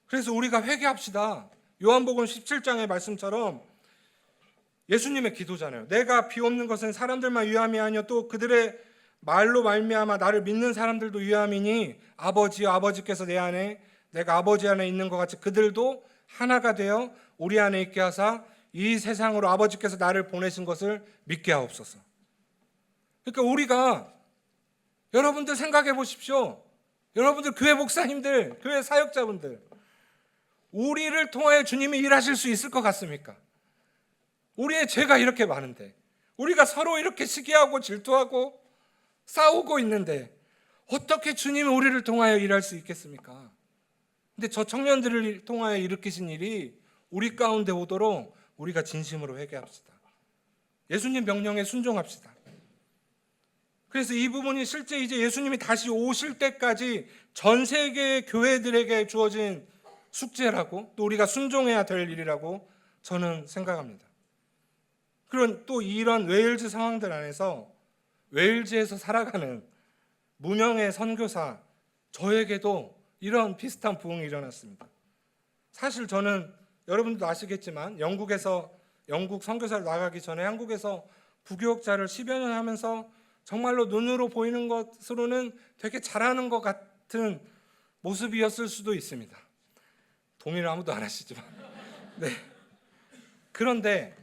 그래서 우리가 회개합시다. 요한복음 17장의 말씀처럼 예수님의 기도잖아요. 내가 비옵는 것은 사람들만 위함이 아니요 또 그들의 말로 말미암아 나를 믿는 사람들도 위함이니 아버지여, 아버지께서 내 안에 내가 아버지 안에 있는 것 같이 그들도 하나가 되어 우리 안에 있게 하사 이 세상으로 아버지께서 나를 보내신 것을 믿게 하옵소서. 그러니까 우리가, 여러분들 생각해 보십시오. 여러분들 교회 목사님들, 교회 사역자분들, 우리를 통하여 주님이 일하실 수 있을 것 같습니까? 우리의 죄가 이렇게 많은데, 우리가 서로 이렇게 시기하고 질투하고 싸우고 있는데 어떻게 주님이 우리를 통하여 일할 수 있겠습니까? 근데 저 청년들을 통하여 일으키신 일이 우리 가운데 오도록 우리가 진심으로 회개합시다. 예수님 명령에 순종합시다. 그래서 이 부분이 실제 이제 예수님이 다시 오실 때까지 전 세계 교회들에게 주어진 숙제라고, 또 우리가 순종해야 될 일이라고 저는 생각합니다. 그런 또 이런 웨일즈 상황들 안에서 웨일즈에서 살아가는 무명의 선교사 저에게도 이런 비슷한 부흥이 일어났습니다. 사실 저는 여러분도 아시겠지만 영국 선교사를 나가기 전에 한국에서 부교육자를 10여 년 하면서 정말로 눈으로 보이는 것으로는 되게 잘하는 것 같은 모습이었을 수도 있습니다. 동의를 아무도 안 하시지만 네. 그런데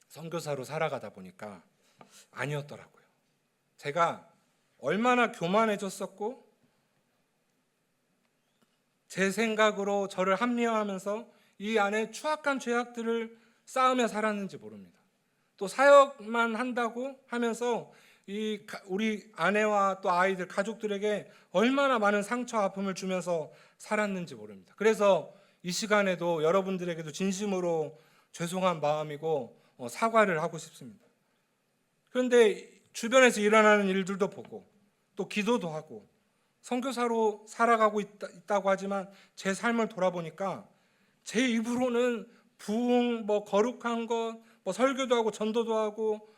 선교사로 살아가다 보니까 아니었더라고요. 제가 얼마나 교만해졌었고 제 생각으로 저를 합리화하면서 이 안에 추악한 죄악들을 쌓으며 살았는지 모릅니다. 또 사역만 한다고 하면서 우리 아내와 또 아이들, 가족들에게 얼마나 많은 상처, 아픔을 주면서 살았는지 모릅니다. 그래서 이 시간에도 여러분들에게도 진심으로 죄송한 마음이고 사과를 하고 싶습니다. 그런데 주변에서 일어나는 일들도 보고 또 기도도 하고 선교사로 살아가고 있다고 하지만 제 삶을 돌아보니까 제 입으로는 부흥, 거룩한 것, 설교도 하고 전도도 하고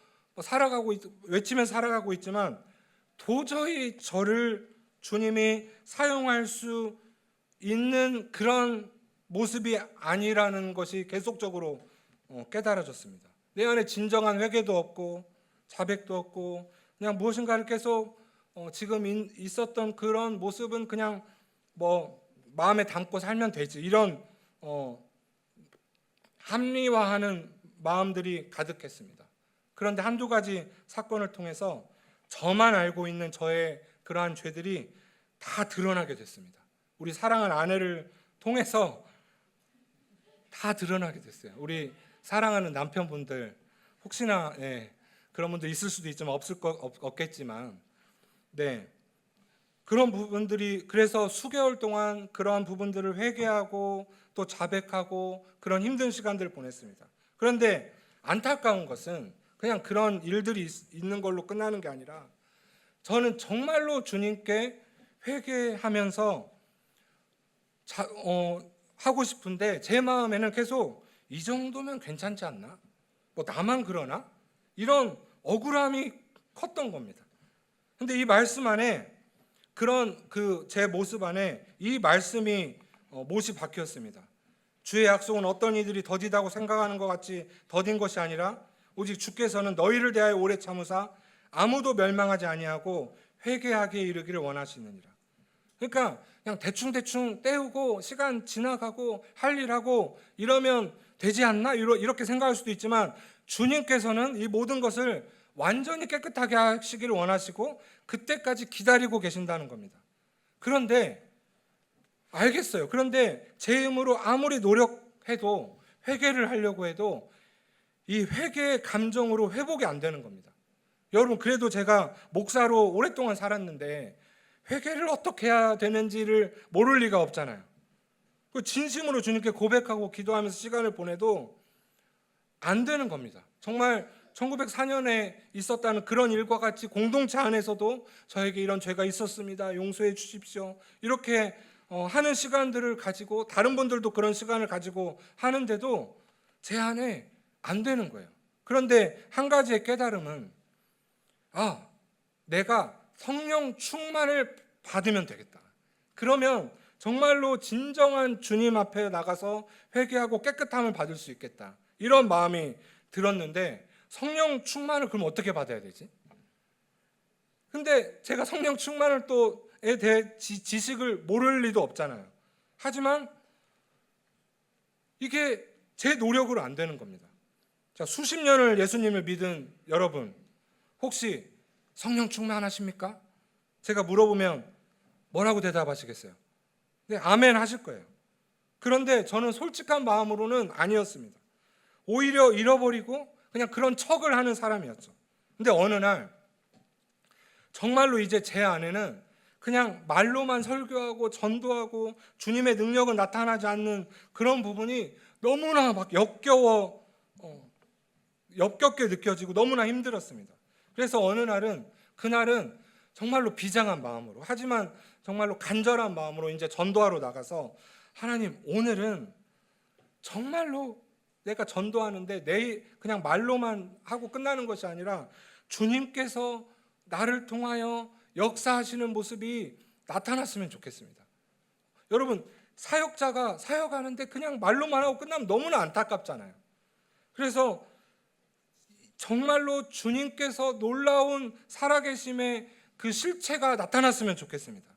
외치면서 살아가고 있지만 도저히 저를 주님이 사용할 수 있는 그런 모습이 아니라는 것이 계속적으로 깨달아졌습니다. 내 안에 진정한 회개도 없고 자백도 없고 그냥 무엇인가를 계속 지금 있었던 그런 모습은 그냥 뭐 마음에 담고 살면 되지, 이런 합리화하는 마음들이 가득했습니다. 그런데 한두 가지 사건을 통해서 저만 알고 있는 저의 그러한 죄들이 다 드러나게 됐습니다. 우리 사랑하는 아내를 통해서 다 드러나게 됐어요. 우리 사랑하는 남편분들 혹시나 그런 분들 있을 수도 있지만 없겠지만, 네, 그런 부분들이, 그래서 수개월 동안 그러한 부분들을 회개하고 또 자백하고 그런 힘든 시간들을 보냈습니다. 그런데 안타까운 것은 그냥 그런 일들이 있는 걸로 끝나는 게 아니라, 저는 정말로 주님께 회개하면서 하고 싶은데 제 마음에는 계속 이 정도면 괜찮지 않나? 뭐 나만 그러나? 이런 억울함이 컸던 겁니다. 근데 이 말씀 안에, 그런 제 모습 안에 이 말씀이 못이 박혔습니다. 주의 약속은 어떤 이들이 더디다고 생각하는 것 같이 더딘 것이 아니라 오직 주께서는 너희를 대하여 오래 참으사 아무도 멸망하지 아니하고 회개하게 이르기를 원하시느니라. 그러니까 그냥 대충 때우고 시간 지나가고 할 일하고 이러면 되지 않나? 이렇게 생각할 수도 있지만, 주님께서는 이 모든 것을 완전히 깨끗하게 하시기를 원하시고 그때까지 기다리고 계신다는 겁니다. 그런데 알겠어요. 그런데 제 힘으로 아무리 노력해도, 회개를 하려고 해도 이 회개의 감정으로 회복이 안 되는 겁니다. 여러분, 그래도 제가 목사로 오랫동안 살았는데 회개를 어떻게 해야 되는지를 모를 리가 없잖아요. 진심으로 주님께 고백하고 기도하면서 시간을 보내도 안 되는 겁니다. 정말 1904년에 있었다는 그런 일과 같이 공동체 안에서도 저에게 이런 죄가 있었습니다, 용서해 주십시오, 이렇게 하는 시간들을 가지고, 다른 분들도 그런 시간을 가지고 하는데도 제 안에 안 되는 거예요. 그런데 한 가지의 깨달음은, 내가 성령 충만을 받으면 되겠다. 그러면 정말로 진정한 주님 앞에 나가서 회개하고 깨끗함을 받을 수 있겠다, 이런 마음이 들었는데, 성령 충만을 그럼 어떻게 받아야 되지? 근데 제가 성령 충만을 또에 대해 지식을 모를 리도 없잖아요. 하지만 이게 제 노력으로 안 되는 겁니다. 자, 수십 년을 예수님을 믿은 여러분, 혹시 성령 충만하십니까? 제가 물어보면 뭐라고 대답하시겠어요? 네, 아멘 하실 거예요. 그런데 저는 솔직한 마음으로는 아니었습니다. 오히려 잃어버리고 그냥 그런 척을 하는 사람이었죠. 근데 어느 날 정말로 이제 제 안에는 그냥 말로만 설교하고 전도하고 주님의 능력은 나타나지 않는 그런 부분이 너무나 막 역겹게 느껴지고 너무나 힘들었습니다. 그래서 어느 날은, 그날은 정말로 비장한 마음으로, 하지만 정말로 간절한 마음으로 이제 전도하러 나가서, 하나님, 오늘은 정말로 내가 전도하는데 그냥 말로만 하고 끝나는 것이 아니라 주님께서 나를 통하여 역사하시는 모습이 나타났으면 좋겠습니다. 여러분, 사역자가 사역하는데 그냥 말로만 하고 끝나면 너무나 안타깝잖아요. 그래서 정말로 주님께서 놀라운 살아계심의 그 실체가 나타났으면 좋겠습니다.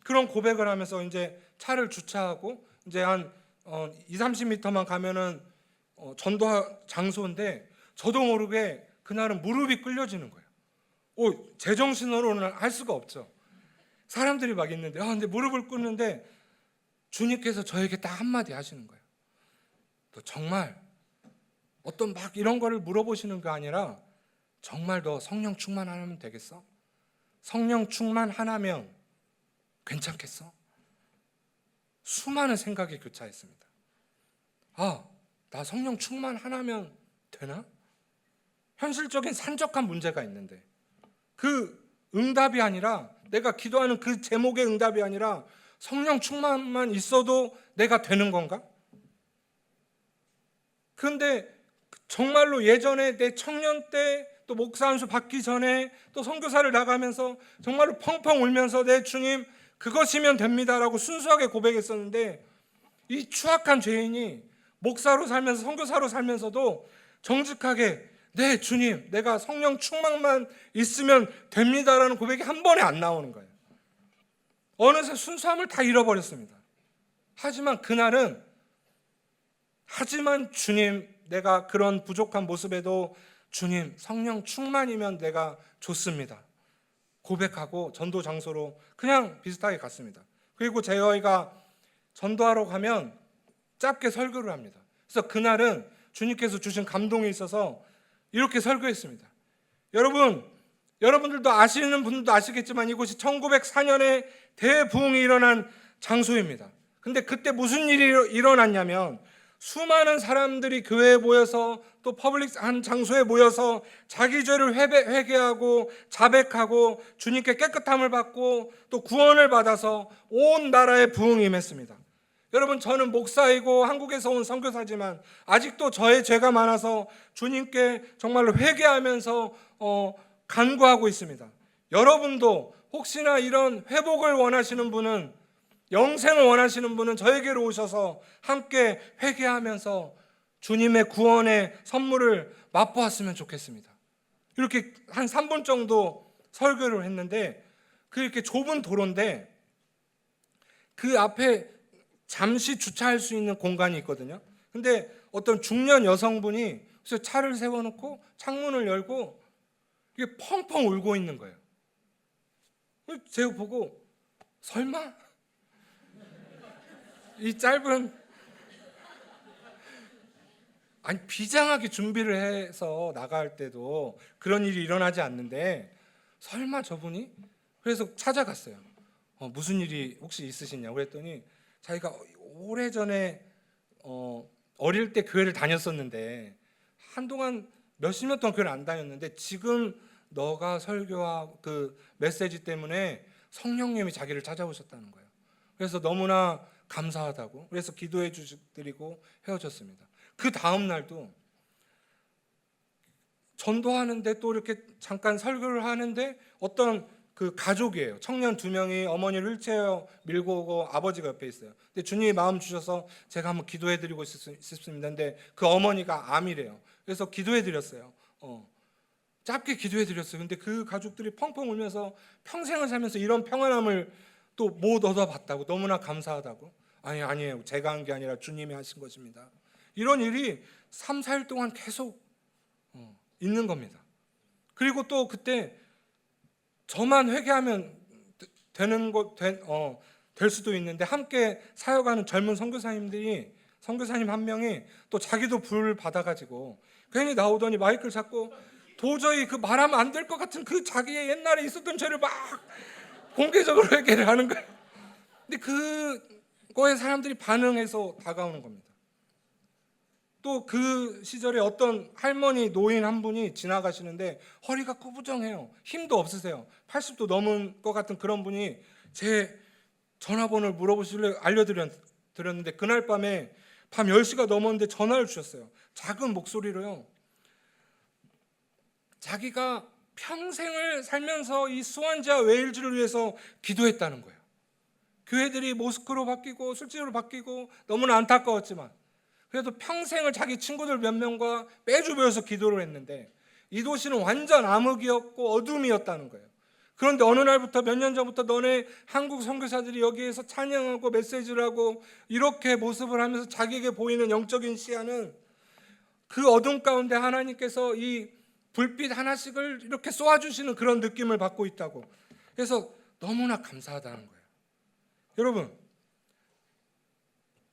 그런 고백을 하면서 이제 차를 주차하고 이제 한 20-30m만 가면은 전도 장소인데, 저도 모르게 그날은 무릎이 끌려지는 거예요. 제정신으로는 할 수가 없죠. 사람들이 막 있는데, 근데 무릎을 꿇는데 주님께서 저에게 딱 한마디 하시는 거예요. 너 정말 어떤 막 이런 거를 물어보시는 게 아니라, 정말 너 성령 충만하면 되겠어? 성령 충만 하나면 괜찮겠어? 수많은 생각이 교차했습니다. 나 성령 충만 하나면 되나? 현실적인 산적한 문제가 있는데, 그 응답이 아니라, 내가 기도하는 그 제목의 응답이 아니라 성령 충만만 있어도 내가 되는 건가? 그런데 정말로 예전에 내 청년 때, 또 목사 안수 받기 전에, 또 선교사를 나가면서 정말로 펑펑 울면서 내 주님 그것이면 됩니다라고 순수하게 고백했었는데, 이 추악한 죄인이 목사로 살면서, 선교사로 살면서도 정직하게 네, 주님, 내가 성령 충만만 있으면 됩니다라는 고백이 한 번에 안 나오는 거예요. 어느새 순수함을 다 잃어버렸습니다. 하지만 그날은 하지만 주님, 내가 그런 부족한 모습에도 주님, 성령 충만이면 내가 좋습니다. 고백하고 전도 장소로 그냥 비슷하게 갔습니다. 그리고 저희가 전도하러 가면 짧게 설교를 합니다. 그래서 그날은 주님께서 주신 감동이 있어서 이렇게 설교했습니다. 여러분들도 아시는 분들도 아시겠지만 이곳이 1904년에 대부흥이 일어난 장소입니다. 근데 그때 무슨 일이 일어났냐면 수많은 사람들이 교회에 모여서 또 퍼블릭한 장소에 모여서 자기 죄를 회개하고 자백하고 주님께 깨끗함을 받고 또 구원을 받아서 온 나라에 부흥이 임했습니다. 여러분, 저는 목사이고 한국에서 온 선교사지만 아직도 저의 죄가 많아서 주님께 정말로 회개하면서 간구하고 있습니다. 여러분도 혹시나 이런 회복을 원하시는 분은, 영생을 원하시는 분은 저에게로 오셔서 함께 회개하면서 주님의 구원의 선물을 맛보았으면 좋겠습니다. 이렇게 한 3분 정도 설교를 했는데, 그렇게 좁은 도로인데 그 앞에 잠시 주차할 수 있는 공간이 있거든요. 근데 어떤 중년 여성분이 그래서 차를 세워놓고 창문을 열고 이게 펑펑 울고 있는 거예요. 제가 보고 설마 이 짧은 아니 비장하게 준비를 해서 나갈 때도 그런 일이 일어나지 않는데 설마 저분이? 그래서 찾아갔어요. 무슨 일이 혹시 있으시냐고 그랬더니 자기가 오래전에 어릴 때 교회를 다녔었는데 한동안 몇십 년 동안 교회를 안 다녔는데 지금 너가 설교와 그 메시지 때문에 성령님이 자기를 찾아오셨다는 거예요. 그래서 너무나 감사하다고, 그래서 기도해 주시드리고 헤어졌습니다. 그 다음 날도 전도하는데 또 이렇게 잠깐 설교를 하는데 어떤 그 가족이에요. 청년 2명이 어머니를 휠체어 밀고 오고 아버지가 옆에 있어요. 근데 주님이 마음 주셔서 제가 한번 기도해 드리고 싶습니다. 근데 그 어머니가 암이래요. 그래서 기도해 드렸어요. 짧게 기도해 드렸어요. 근데 그 가족들이 펑펑 울면서 평생을 살면서 이런 평안함을 또 못 얻어봤다고, 너무나 감사하다고. 아니에요. 제가 한 게 아니라 주님이 하신 것입니다. 이런 일이 3, 4일 동안 계속 있는 겁니다. 그리고 또 그때 저만 회개하면 될 수도 있는데 함께 사역하는 젊은 선교사님 한 명이 또 자기도 불 받아가지고 괜히 나오더니 마이크를 잡고 도저히 그 말하면 안 될 것 같은 그 자기의 옛날에 있었던 죄를 막 공개적으로 회개를 하는 거예요. 근데 그거에 사람들이 반응해서 다가오는 겁니다. 또 그 시절에 어떤 할머니 노인 한 분이 지나가시는데 허리가 구부정해요. 힘도 없으세요. 80도 넘은 것 같은 그런 분이 제 전화번호를 물어보시길래 알려드렸는데 그날 밤에 밤 10시가 넘었는데 전화를 주셨어요. 작은 목소리로요. 자기가 평생을 살면서 이 수환자 웨일즈를 위해서 기도했다는 거예요. 교회들이 모스크로 바뀌고 술집으로 바뀌고 너무나 안타까웠지만 그래도 평생을 자기 친구들 몇 명과 매주 모여서 기도를 했는데 이 도시는 완전 암흑이었고 어둠이었다는 거예요. 그런데 어느 날부터 몇 년 전부터 너네 한국 선교사들이 여기에서 찬양하고 메시지를 하고 이렇게 모습을 하면서 자기에게 보이는 영적인 시야는 그 어둠 가운데 하나님께서 이 불빛 하나씩을 이렇게 쏘아주시는 그런 느낌을 받고 있다고. 그래서 너무나 감사하다는 거예요. 여러분,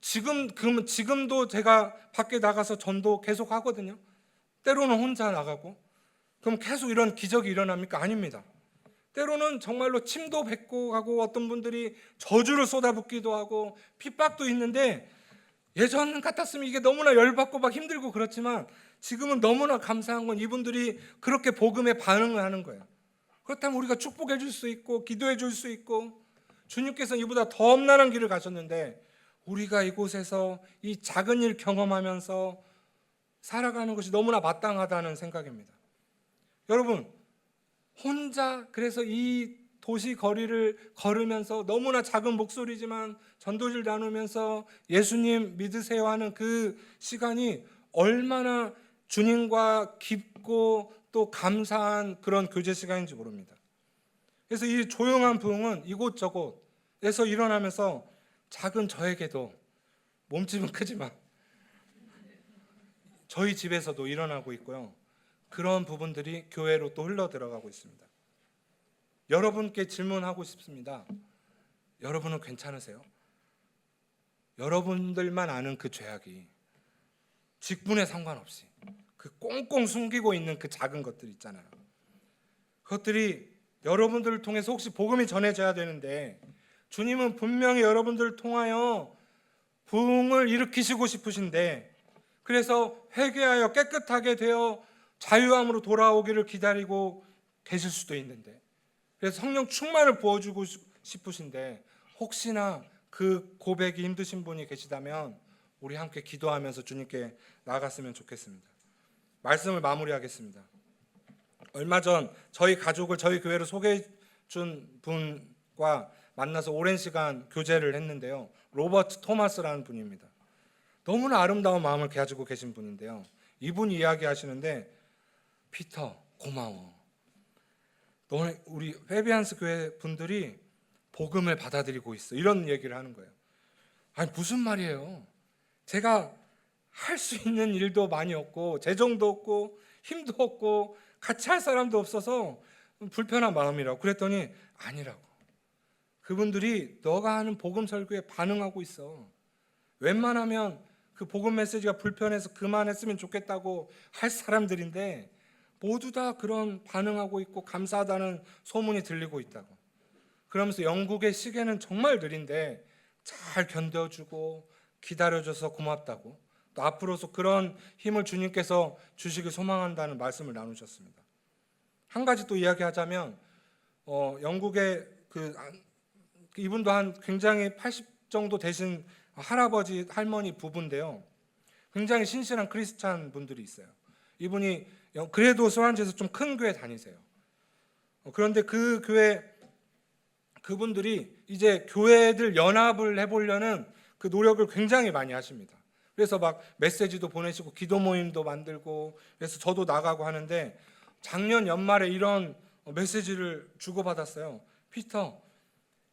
지금도 제가 밖에 나가서 전도 계속 하거든요. 때로는 혼자 나가고. 그럼 계속 이런 기적이 일어납니까? 아닙니다. 때로는 정말로 침도 뱉고 가고 어떤 분들이 저주를 쏟아붓기도 하고 핍박도 있는데 예전 같았으면 이게 너무나 열받고 막 힘들고 그렇지만 지금은 너무나 감사한 건 이분들이 그렇게 복음에 반응을 하는 거예요. 그렇다면 우리가 축복해 줄 수 있고 기도해 줄 수 있고 주님께서는 이보다 더 험난한 길을 가셨는데 우리가 이곳에서 이 작은 일 경험하면서 살아가는 것이 너무나 마땅하다는 생각입니다. 여러분, 혼자 그래서 이 도시 거리를 걸으면서 너무나 작은 목소리지만 전도지를 나누면서 예수님 믿으세요 하는 그 시간이 얼마나 주님과 깊고 또 감사한 그런 교제 시간인지 모릅니다. 그래서 이 조용한 부흥은 이곳저곳에서 일어나면서 작은 저에게도, 몸집은 크지만 저희 집에서도 일어나고 있고요. 그런 부분들이 교회로 또 흘러 들어가고 있습니다. 여러분께 질문하고 싶습니다. 여러분은 괜찮으세요? 여러분들만 아는 그 죄악이 직분에 상관없이 그 꽁꽁 숨기고 있는 그 작은 것들 있잖아요. 그것들이 여러분들을 통해서 혹시 복음이 전해져야 되는데, 주님은 분명히 여러분들을 통하여 부흥을 일으키시고 싶으신데, 그래서 회개하여 깨끗하게 되어 자유함으로 돌아오기를 기다리고 계실 수도 있는데, 그래서 성령 충만을 부어주고 싶으신데, 혹시나 그 고백이 힘드신 분이 계시다면 우리 함께 기도하면서 주님께 나아갔으면 좋겠습니다. 말씀을 마무리하겠습니다. 얼마 전 저희 가족을 저희 교회로 소개해 준 분과 만나서 오랜 시간 교제를 했는데요. 로버트 토마스라는 분입니다. 너무나 아름다운 마음을 가지고 계신 분인데요. 이분이 이야기하시는데, 피터 고마워. 너네 우리 페비안스 교회 분들이 복음을 받아들이고 있어. 이런 얘기를 하는 거예요. 아니 무슨 말이에요? 제가 할 수 있는 일도 많이 없고 재정도 없고 힘도 없고 같이 할 사람도 없어서 불편한 마음이라고 그랬더니, 아니라고. 그분들이 너가 하는 복음 설교에 반응하고 있어. 웬만하면 그 복음 메시지가 불편해서 그만했으면 좋겠다고 할 사람들인데 모두 다 그런 반응하고 있고 감사하다는 소문이 들리고 있다고. 그러면서 영국의 시계는 정말 느린데 잘 견뎌주고 기다려줘서 고맙다고, 또 앞으로서 그런 힘을 주님께서 주시길 소망한다는 말씀을 나누셨습니다. 한 가지 또 이야기하자면, 영국의 이분도 한 굉장히 80 정도 되신 할아버지 할머니 부부인데요. 굉장히 신실한 크리스찬 분들이 있어요. 이분이 그래도 소란지에서 좀 큰 교회 다니세요. 그런데 그 교회 그분들이 이제 교회들 연합을 해보려는 그 노력을 굉장히 많이 하십니다. 그래서 막 메시지도 보내시고 기도 모임도 만들고, 그래서 저도 나가고 하는데 작년 연말에 이런 메시지를 주고받았어요. 피터,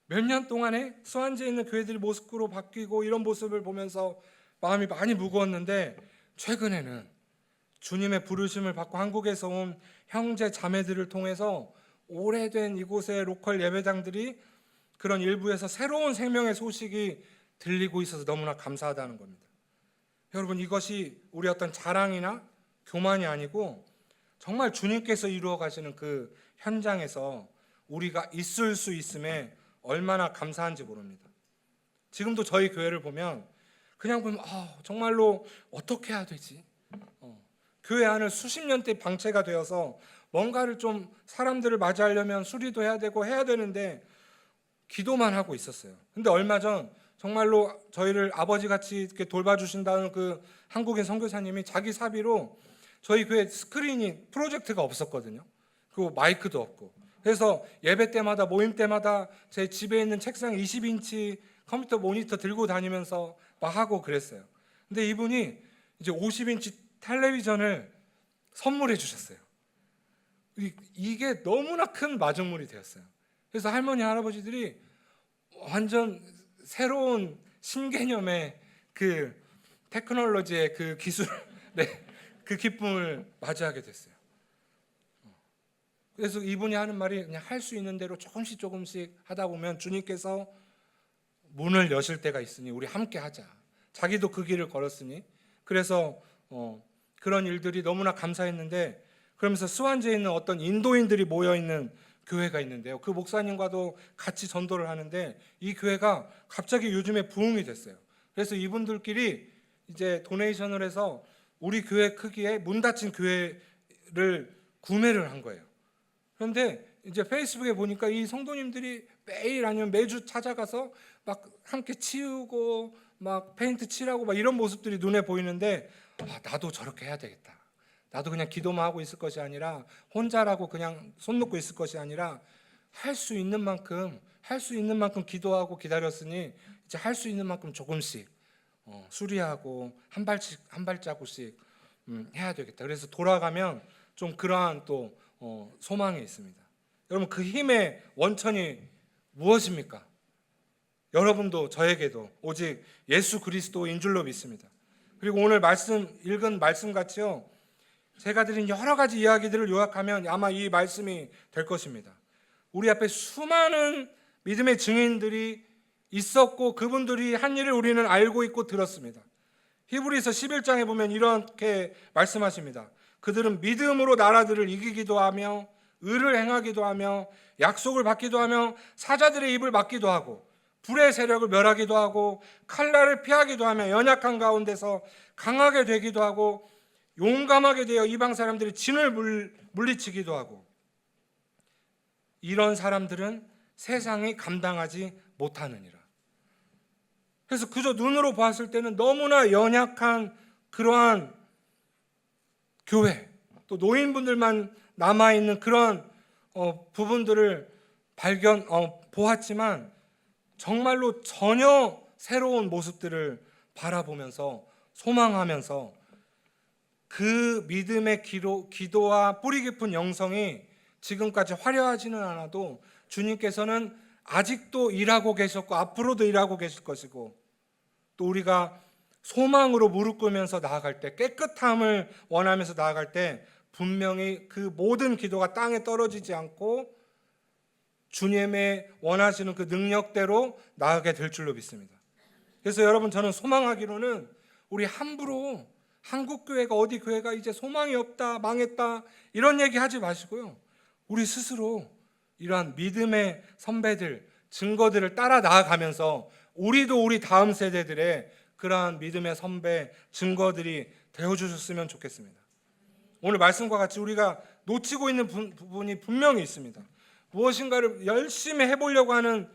몇 년 동안에 수완지에 있는 교회들이 모스크로 바뀌고 이런 모습을 보면서 마음이 많이 무거웠는데, 최근에는 주님의 부르심을 받고 한국에서 온 형제 자매들을 통해서 오래된 이곳의 로컬 예배당들이 그런 일부에서 새로운 생명의 소식이 들리고 있어서 너무나 감사하다는 겁니다. 여러분, 이것이 우리 어떤 자랑이나 교만이 아니고 정말 주님께서 이루어 가시는 그 현장에서 우리가 있을 수 있음에 얼마나 감사한지 모릅니다. 지금도 저희 교회를 보면 그냥 보면 정말로 어떻게 해야 되지? 교회 안을 수십 년대 방치가 되어서 뭔가를 좀 사람들을 맞이하려면 수리도 해야 되고 해야 되는데 기도만 하고 있었어요. 근데 얼마 전 정말로 저희를 아버지같이 이렇게 돌봐주신다는 그 한국인 선교사님이 자기 사비로 저희 교회 스크린이 프로젝트가 없었거든요. 그리고 마이크도 없고. 그래서 예배 때마다 모임 때마다 제 집에 있는 책상 20인치 컴퓨터 모니터 들고 다니면서 막 하고 그랬어요. 근데 이분이 이제 50인치 텔레비전을 선물해 주셨어요. 이게 너무나 큰 마중물이 되었어요. 그래서 할머니 할아버지들이 완전 새로운 신개념의 그 테크놀로지의 그 기술, 네, 그 기쁨을 맞이하게 됐어요. 그래서 이분이 하는 말이, 그냥 할 수 있는 대로 조금씩 하다 보면 주님께서 문을 여실 때가 있으니 우리 함께 하자. 자기도 그 길을 걸었으니. 그래서 그런 일들이 너무나 감사했는데, 그러면서 스완지에 있는 어떤 인도인들이 모여 있는 교회가 있는데요. 그 목사님과도 같이 전도를 하는데 이 교회가 갑자기 요즘에 부흥이 됐어요. 그래서 이분들끼리 이제 도네이션을 해서 우리 교회 크기의 문 닫힌 교회를 구매를 한 거예요. 그런데 이제 페이스북에 보니까 이 성도님들이 매일 아니면 매주 찾아가서 막 함께 치우고 막 페인트 칠하고 막 이런 모습들이 눈에 보이는데, 나도 저렇게 해야 되겠다. 나도 그냥 기도만 하고 있을 것이 아니라, 혼자라고 그냥 손 놓고 있을 것이 아니라 할 수 있는 만큼 기도하고 기다렸으니 이제 할 수 있는 만큼 조금씩 수리하고 한 발자국씩 해야 되겠다. 그래서 돌아가면 좀 그러한 또 소망이 있습니다. 여러분, 그 힘의 원천이 무엇입니까? 여러분도 저에게도 오직 예수 그리스도인 줄로 믿습니다. 그리고 오늘 읽은 말씀 같이요, 제가 드린 여러 가지 이야기들을 요약하면 아마 이 말씀이 될 것입니다. 우리 앞에 수많은 믿음의 증인들이 있었고 그분들이 한 일을 우리는 알고 있고 들었습니다. 히브리서 11장에 보면 이렇게 말씀하십니다. 그들은 믿음으로 나라들을 이기기도 하며 의를 행하기도 하며 약속을 받기도 하며 사자들의 입을 막기도 하고 불의 세력을 멸하기도 하고 칼날을 피하기도 하며 연약한 가운데서 강하게 되기도 하고 용감하게 되어 이방 사람들이 진을 물리치기도 하고, 이런 사람들은 세상이 감당하지 못하느니라. 그래서 그저 눈으로 봤을 때는 너무나 연약한 그러한 교회, 또 노인분들만 남아있는 그런 부분들을 보았지만 정말로 전혀 새로운 모습들을 바라보면서 소망하면서 그 믿음의 기도와 뿌리 깊은 영성이 지금까지 화려하지는 않아도 주님께서는 아직도 일하고 계셨고 앞으로도 일하고 계실 것이고, 또 우리가 소망으로 무릎 꿇으면서 나아갈 때, 깨끗함을 원하면서 나아갈 때 분명히 그 모든 기도가 땅에 떨어지지 않고 주님의 원하시는 그 능력대로 나아가게 될 줄로 믿습니다. 그래서 여러분, 저는 소망하기로는 우리 함부로 한국 교회가 어디 교회가 이제 소망이 없다, 망했다 이런 얘기 하지 마시고요, 우리 스스로 이러한 믿음의 선배들, 증거들을 따라 나아가면서 우리도 우리 다음 세대들의 그러한 믿음의 선배, 증거들이 되어주셨으면 좋겠습니다. 오늘 말씀과 같이 우리가 놓치고 있는 부분이 분명히 있습니다. 무엇인가를 열심히 해보려고 하는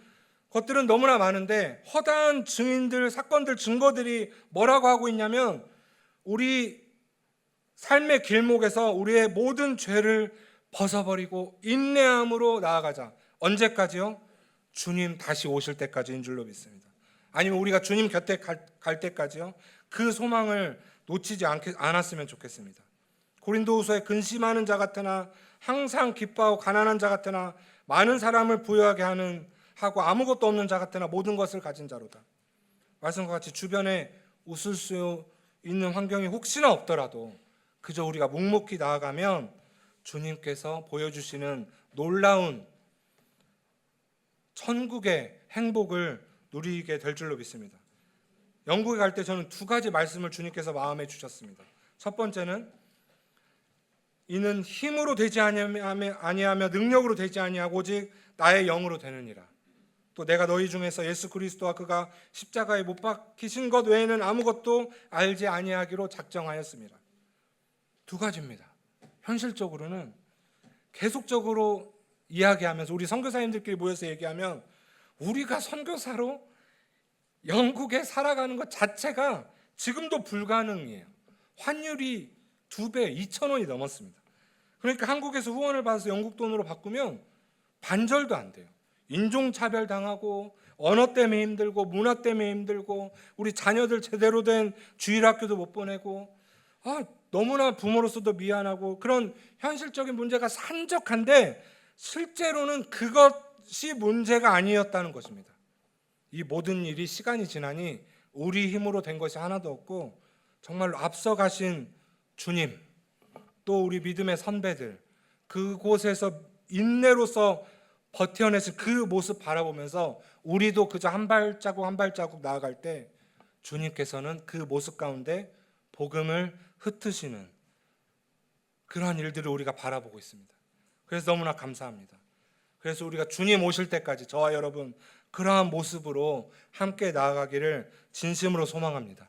것들은 너무나 많은데, 허다한 증인들, 사건들, 증거들이 뭐라고 하고 있냐면, 우리 삶의 길목에서 우리의 모든 죄를 벗어버리고 인내함으로 나아가자. 언제까지요? 주님 다시 오실 때까지인 줄로 믿습니다. 아니면 우리가 주님 곁에 갈 때까지요, 그 소망을 놓치지 않았으면 좋겠습니다. 고린도후서에 근심하는 자 같으나 항상 기뻐하고 가난한 자 같으나 많은 사람을 부유하게 하고 아무것도 없는 자 같으나 모든 것을 가진 자로다. 말씀과 같이 주변에 웃을 수 있는 환경이 혹시나 없더라도 그저 우리가 묵묵히 나아가면 주님께서 보여주시는 놀라운 천국의 행복을 누리게 될 줄로 믿습니다. 영국에 갈 때 저는 두 가지 말씀을 주님께서 마음에 주셨습니다. 첫 번째는, 이는 힘으로 되지 아니하며 능력으로 되지 아니하고 오직 나의 영으로 되느니라. 또 내가 너희 중에서 예수 그리스도와 그가 십자가에 못 박히신 것 외에는 아무것도 알지 아니하기로 작정하였습니다. 두 가지입니다. 현실적으로는 계속적으로 이야기하면서 우리 선교사님들끼리 모여서 얘기하면, 우리가 선교사로 영국에 살아가는 것 자체가 지금도 불가능이에요. 환율이 2배, 2,000원이 넘었습니다. 그러니까 한국에서 후원을 받아서 영국 돈으로 바꾸면 반절도 안 돼요. 인종차별 당하고 언어 때문에 힘들고 문화 때문에 힘들고 우리 자녀들 제대로 된 주일학교도 못 보내고 너무나 부모로서도 미안하고, 그런 현실적인 문제가 산적한데 실제로는 그것이 문제가 아니었다는 것입니다. 이 모든 일이 시간이 지나니 우리 힘으로 된 것이 하나도 없고 정말로 앞서가신 주님, 또 우리 믿음의 선배들, 그곳에서 인내로서 버텨내신 그 모습 바라보면서 우리도 그저 한 발자국 한 발자국 나아갈 때 주님께서는 그 모습 가운데 복음을 흩으시는 그러한 일들을 우리가 바라보고 있습니다. 그래서 너무나 감사합니다. 그래서 우리가 주님 오실 때까지 저와 여러분 그러한 모습으로 함께 나아가기를 진심으로 소망합니다.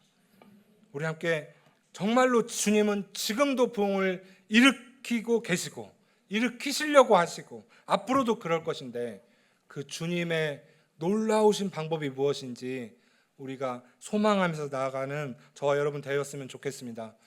우리 함께 정말로 주님은 지금도 부흥을 일으키고 계시고 일으키시려고 하시고 앞으로도 그럴 것인데, 그 주님의 놀라우신 방법이 무엇인지 우리가 소망하면서 나아가는 저와 여러분 되었으면 좋겠습니다.